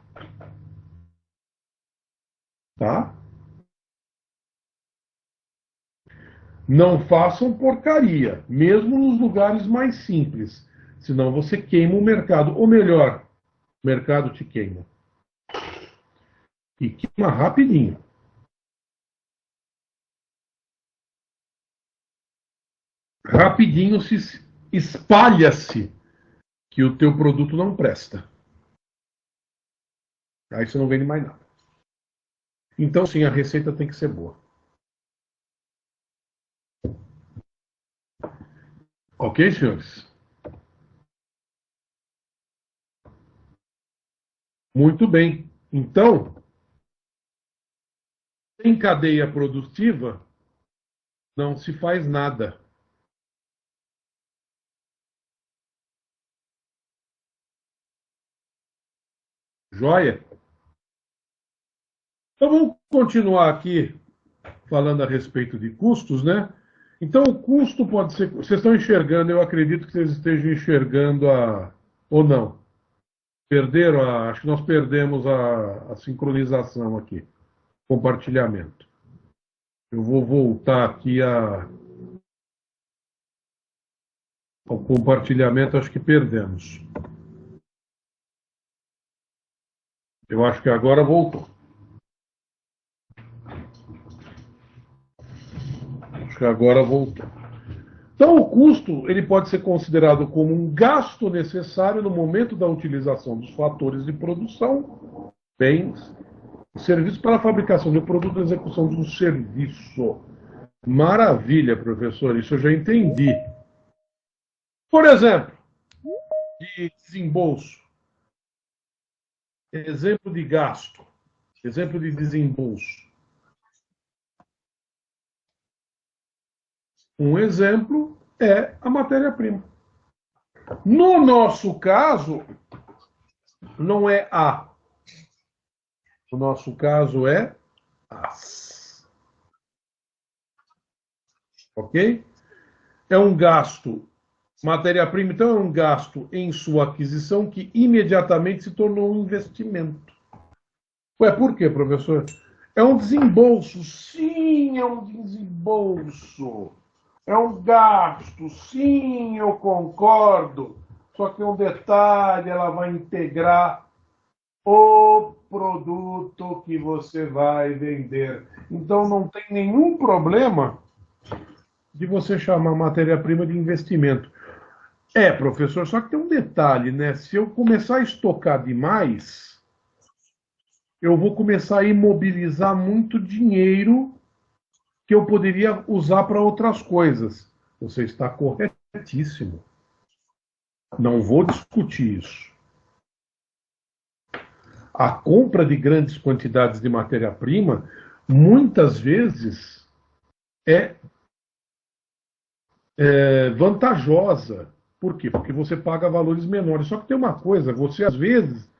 Tá? Não façam porcaria, mesmo nos lugares mais simples. Senão você queima o mercado. Ou melhor, o mercado te queima. E queima rapidinho. Rapidinho espalha-se que o teu produto não presta. Aí você não vende mais nada. Então, sim, a receita tem que ser boa. Ok, senhores? Muito bem. Então, em cadeia produtiva, não se faz nada. Joia? Então, vamos continuar aqui falando a respeito de custos, né? Então, o custo pode ser... Vocês estão enxergando, eu acredito que vocês estejam enxergando ou não. Perderam acho que nós perdemos a sincronização aqui. Compartilhamento. Eu vou voltar aqui ao compartilhamento, acho que perdemos. Eu acho que agora voltou. Acho que agora voltou. Então, o custo ele pode ser considerado como um gasto necessário no momento da utilização dos fatores de produção, bens, serviços para a fabricação de um produto e execução de um serviço. Maravilha, professor, isso eu já entendi. Por exemplo, de desembolso. Exemplo de gasto. Exemplo de desembolso. Um exemplo é a matéria-prima. No nosso caso, não é a. No nosso caso é as. Ok? É um gasto. Matéria-prima, então, é um gasto em sua aquisição que imediatamente se tornou um investimento. Ué, por quê, professor? É um desembolso. Sim, é um desembolso. É um gasto, sim, eu concordo. Só que um detalhe, ela vai integrar o produto que você vai vender. Então não tem nenhum problema de você chamar matéria-prima de investimento. Professor, só que tem um detalhe, né? Se eu começar a estocar demais, eu vou começar a imobilizar muito dinheiro que eu poderia usar para outras coisas. Você está corretíssimo. Não vou discutir isso. A compra de grandes quantidades de matéria-prima, muitas vezes, é vantajosa. Por quê? Porque você paga valores menores. Só que tem uma coisa, você, às vezes,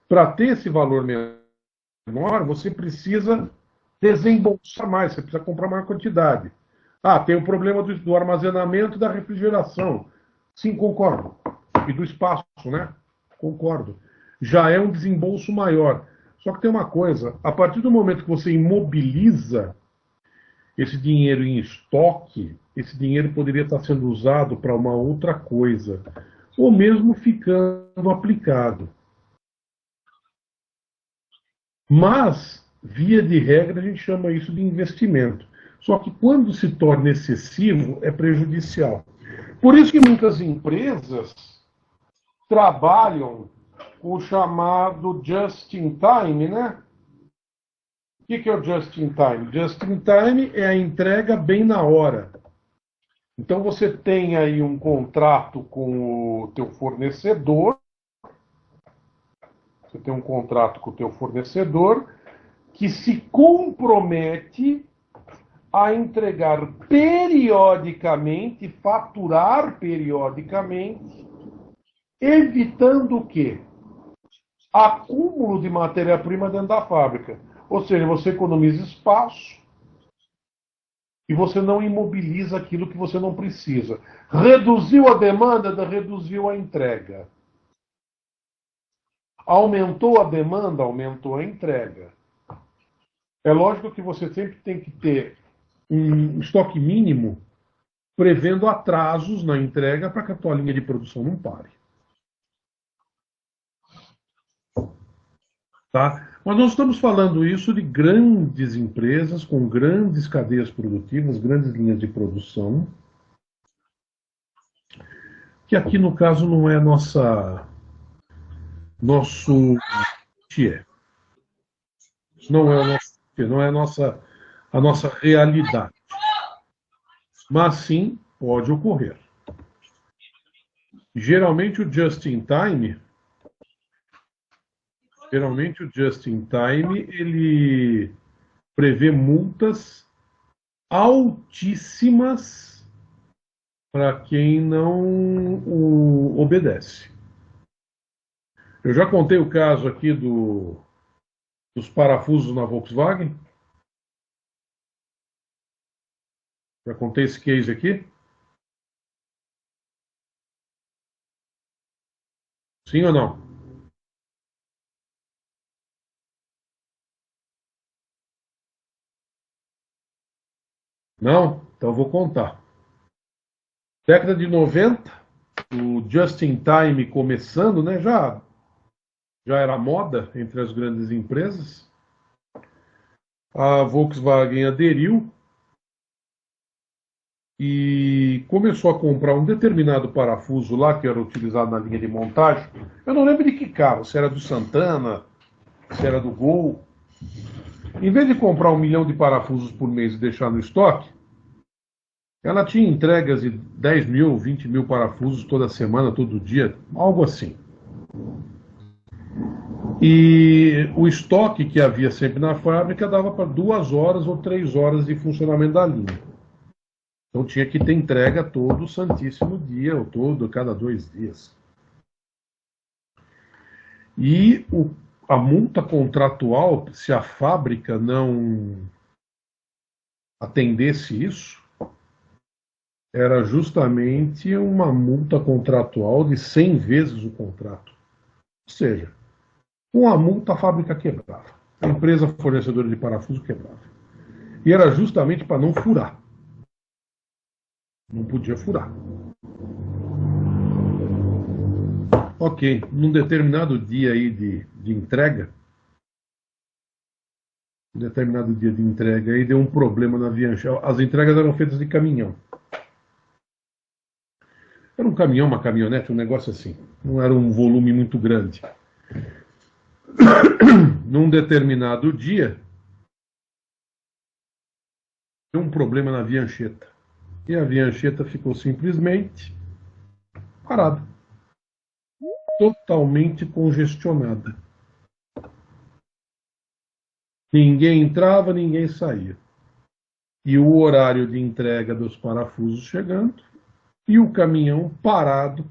para ter esse valor menor, você precisa desembolsar mais, você precisa comprar maior quantidade. Tem o problema do armazenamento e da refrigeração. Sim, concordo. E do espaço, né? Concordo. Já é um desembolso maior. Só que tem uma coisa, a partir do momento que você imobiliza esse dinheiro em estoque, esse dinheiro poderia estar sendo usado para uma outra coisa, ou mesmo ficando aplicado. Mas, via de regra, a gente chama isso de investimento. Só que quando se torna excessivo, é prejudicial. Por isso que muitas empresas trabalham com o chamado just in time, né? O que é o just in time? Just in time é a entrega bem na hora. Então você tem aí um contrato com o teu fornecedor, você tem um contrato com o teu fornecedor que se compromete a entregar periodicamente, faturar periodicamente, evitando o quê? Acúmulo de matéria-prima dentro da fábrica. Ou seja, você economiza espaço e você não imobiliza aquilo que você não precisa. Reduziu a demanda, reduziu a entrega. Aumentou a demanda, aumentou a entrega. É lógico que você sempre tem que ter um estoque mínimo prevendo atrasos na entrega para que a tua linha de produção não pare. Tá? Mas nós estamos falando isso de grandes empresas com grandes cadeias produtivas, grandes linhas de produção, que aqui no caso não é nosso métier, não é o nosso métier, não é a nossa realidade, mas sim pode ocorrer. Geralmente o just in time, ele prevê multas altíssimas para quem não o obedece. Eu já contei o caso aqui dos parafusos na Volkswagen. Já contei esse case aqui? Sim ou não? Não? Então eu vou contar. Década de 90, o just in time começando, né? Já era moda entre as grandes empresas. A Volkswagen aderiu e começou a comprar um determinado parafuso lá que era utilizado na linha de montagem. Eu não lembro de que carro, se era do Santana, se era do Gol. Em vez de comprar 1 milhão de parafusos por mês e deixar no estoque, ela tinha entregas de 10 mil, 20 mil parafusos toda semana, todo dia, algo assim. E o estoque que havia sempre na fábrica dava para 2 horas ou 3 horas de funcionamento da linha. Então tinha que ter entrega todo o santíssimo dia, ou cada 2 dias. E a multa contratual, se a fábrica não atendesse isso, era justamente uma multa contratual de 100 vezes o contrato. Ou seja, com a multa a fábrica quebrava. A empresa fornecedora de parafuso quebrava. E era justamente para não furar. Não podia furar. Ok, num determinado dia aí de entrega, aí deu um problema na Vianchel. As entregas eram feitas de caminhão. Era um caminhão, uma caminhonete, um negócio assim. Não era um volume muito grande. Num determinado dia, deu um problema na Viancheta. E a Viancheta ficou simplesmente parada. Totalmente congestionada. Ninguém entrava, ninguém saía. E o horário de entrega dos parafusos chegando, e o caminhão parado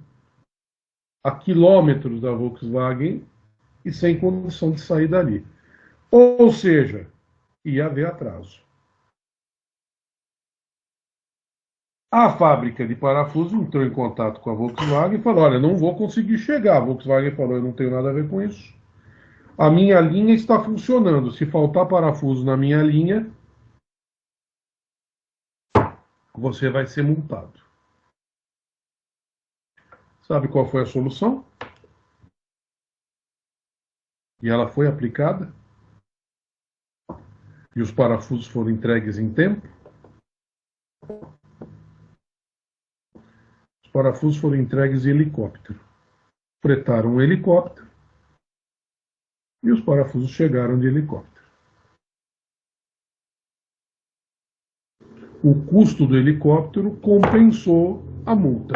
a quilômetros da Volkswagen e sem condição de sair dali. Ou seja, ia haver atraso. A fábrica de parafusos entrou em contato com a Volkswagen e falou: olha, não vou conseguir chegar. A Volkswagen falou: eu não tenho nada a ver com isso. A minha linha está funcionando. Se faltar parafuso na minha linha, você vai ser multado. Sabe qual foi a solução? E ela foi aplicada? E os parafusos foram entregues em tempo? Os parafusos foram entregues em helicóptero. Fretaram um helicóptero e os parafusos chegaram de helicóptero. O custo do helicóptero compensou a multa.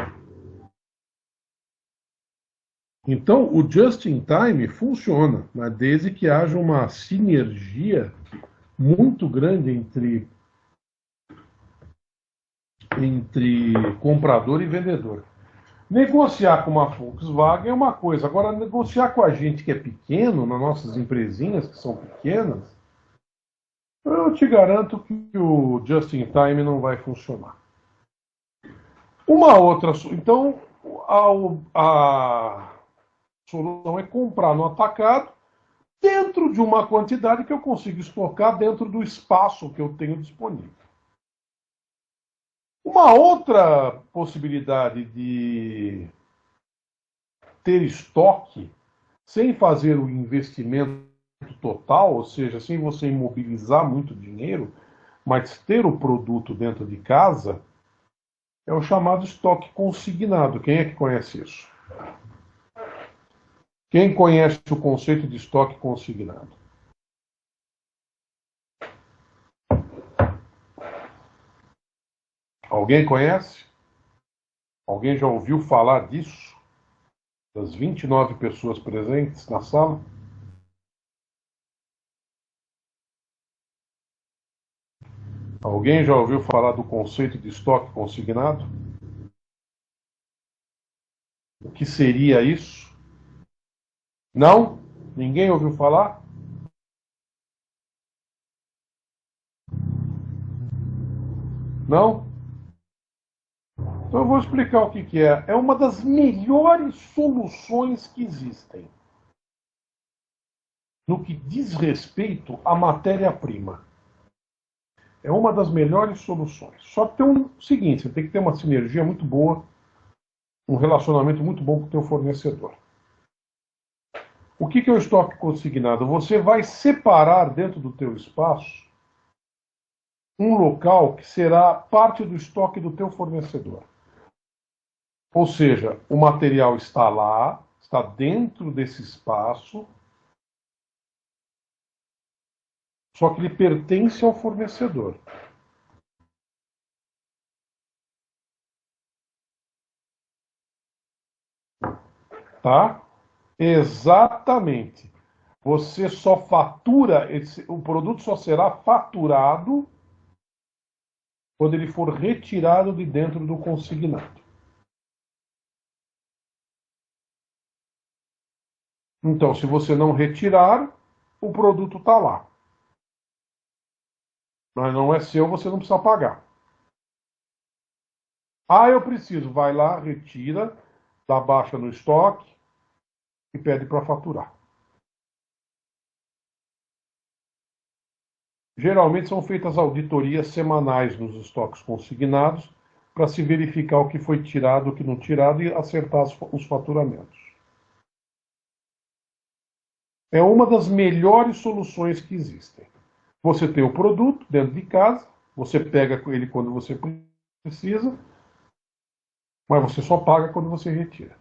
Então, o just-in-time funciona, mas desde que haja uma sinergia muito grande entre comprador e vendedor. Negociar com uma Volkswagen é uma coisa, agora negociar com a gente que é pequeno, nas nossas empresinhas que são pequenas, eu te garanto que o just-in-time não vai funcionar. Uma outra, então, a solução é comprar no atacado dentro de uma quantidade que eu consigo estocar dentro do espaço que eu tenho disponível. Uma outra possibilidade de ter estoque sem fazer o investimento total, ou seja, sem você imobilizar muito dinheiro, mas ter o produto dentro de casa, é o chamado estoque consignado. Quem é que conhece isso? Quem conhece o conceito de estoque consignado? Alguém conhece? Alguém já ouviu falar disso? Das 29 pessoas presentes na sala? Alguém já ouviu falar do conceito de estoque consignado? O que seria isso? Não? Ninguém ouviu falar? Não? Então eu vou explicar o que é. É uma das melhores soluções que existem no que diz respeito à matéria-prima. É uma das melhores soluções. Só que tem o seguinte, você tem que ter uma sinergia muito boa, um relacionamento muito bom com o teu fornecedor. O que é o estoque consignado? Você vai separar dentro do teu espaço um local que será parte do estoque do teu fornecedor. Ou seja, o material está lá, está dentro desse espaço, só que ele pertence ao fornecedor. Tá? Exatamente. Você só fatura, o produto só será faturado quando ele for retirado de dentro do consignado. Então, se você não retirar, o produto está lá. Mas não é seu, você não precisa pagar. Ah, eu preciso. Vai lá, retira, dá baixa no estoque e pede para faturar. Geralmente são feitas auditorias semanais nos estoques consignados para se verificar o que foi tirado, o que não tirado e acertar os faturamentos. É uma das melhores soluções que existem. Você tem o produto dentro de casa, você pega ele quando você precisa, mas você só paga quando você retira.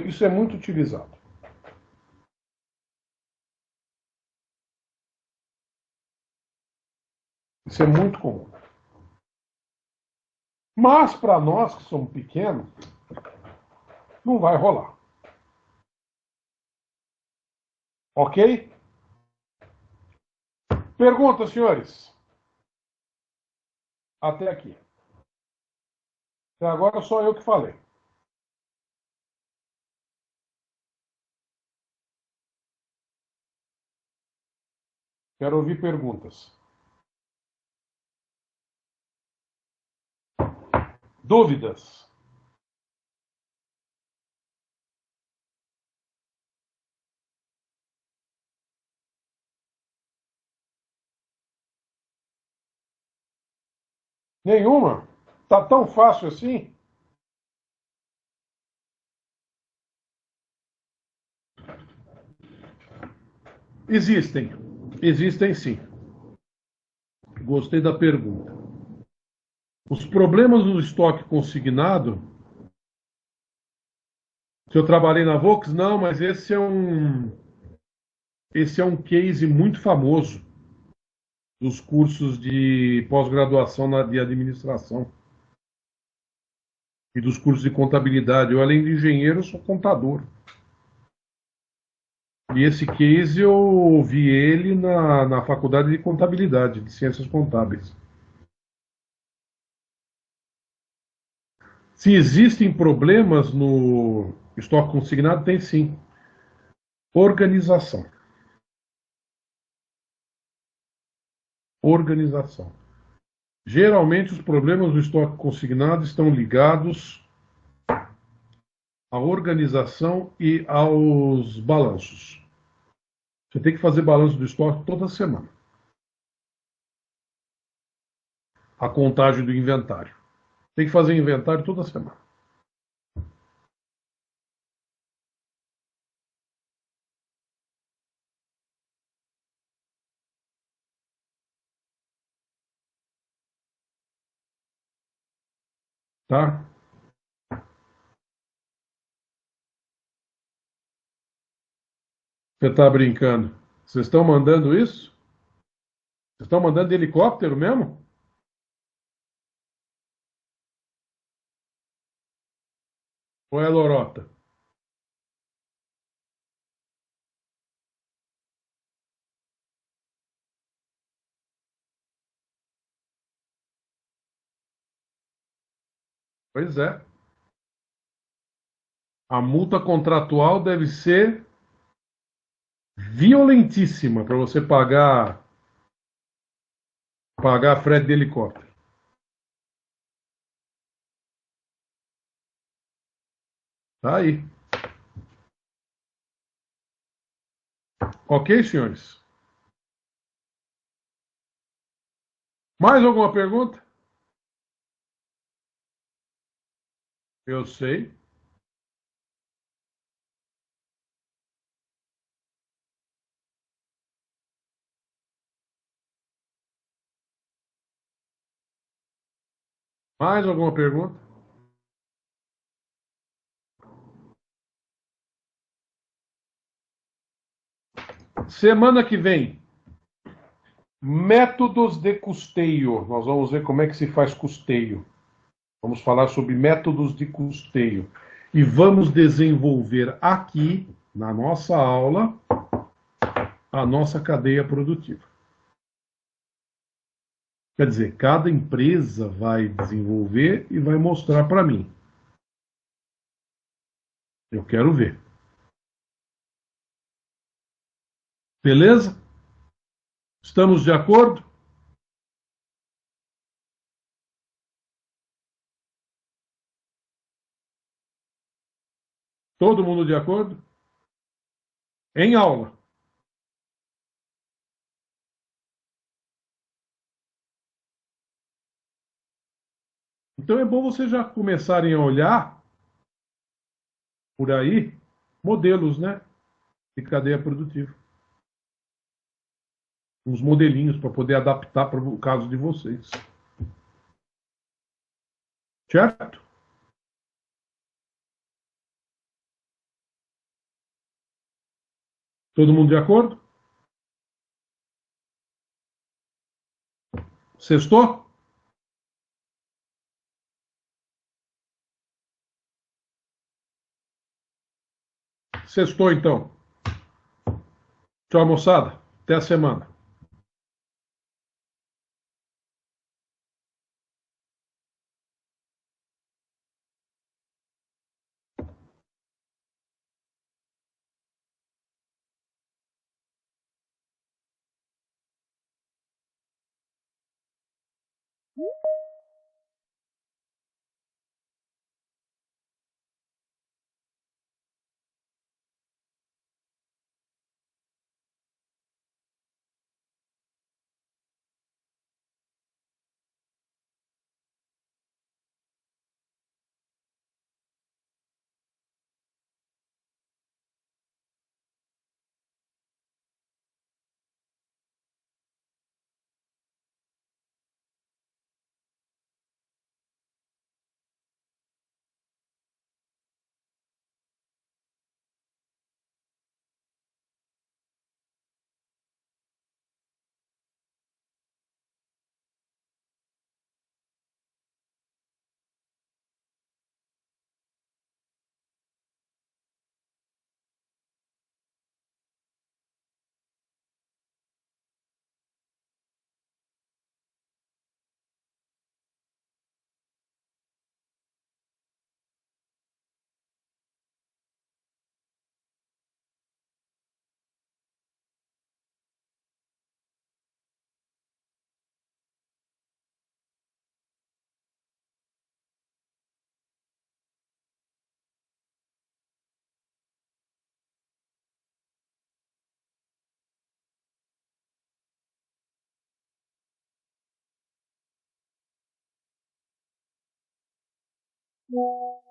Isso é muito utilizado. Isso é muito comum. Mas para nós que somos pequenos, não vai rolar. Ok? Pergunta, senhores. Até aqui. Até agora só eu que falei. Quero ouvir perguntas. Dúvidas? Nenhuma? Tá tão fácil assim? Existem. Existem sim. Gostei da pergunta. Os problemas do estoque consignado, se eu trabalhei na Vox, não, mas esse é um case muito famoso dos cursos de pós-graduação de administração e dos cursos de contabilidade. Eu, além de engenheiro, sou contador. E esse case eu vi ele na faculdade de contabilidade, de ciências contábeis. Se existem problemas no estoque consignado, tem sim. Organização. Organização. Geralmente, os problemas do estoque consignado estão ligados à organização e aos balanços. Você tem que fazer balanço do estoque toda semana. A contagem do inventário. Tem que fazer inventário toda semana. Tá? Você está brincando. Vocês estão mandando isso? Vocês estão mandando de helicóptero mesmo? Ou é lorota? Pois é. A multa contratual deve ser violentíssima para você pagar frete de helicóptero. Tá aí. Ok, senhores? Mais alguma pergunta? Eu sei. Mais alguma pergunta? Semana que vem, métodos de custeio. Nós vamos ver como é que se faz custeio. Vamos falar sobre métodos de custeio. E vamos desenvolver aqui, na nossa aula, a nossa cadeia produtiva. Quer dizer, cada empresa vai desenvolver e vai mostrar para mim. Eu quero ver. Beleza? Estamos de acordo? Todo mundo de acordo? Em aula. Então é bom vocês já começarem a olhar por aí modelos, né, de cadeia produtiva. Uns modelinhos para poder adaptar para o caso de vocês. Certo? Todo mundo de acordo? Sextou? Sextou, então. Tchau, moçada. Até a semana. you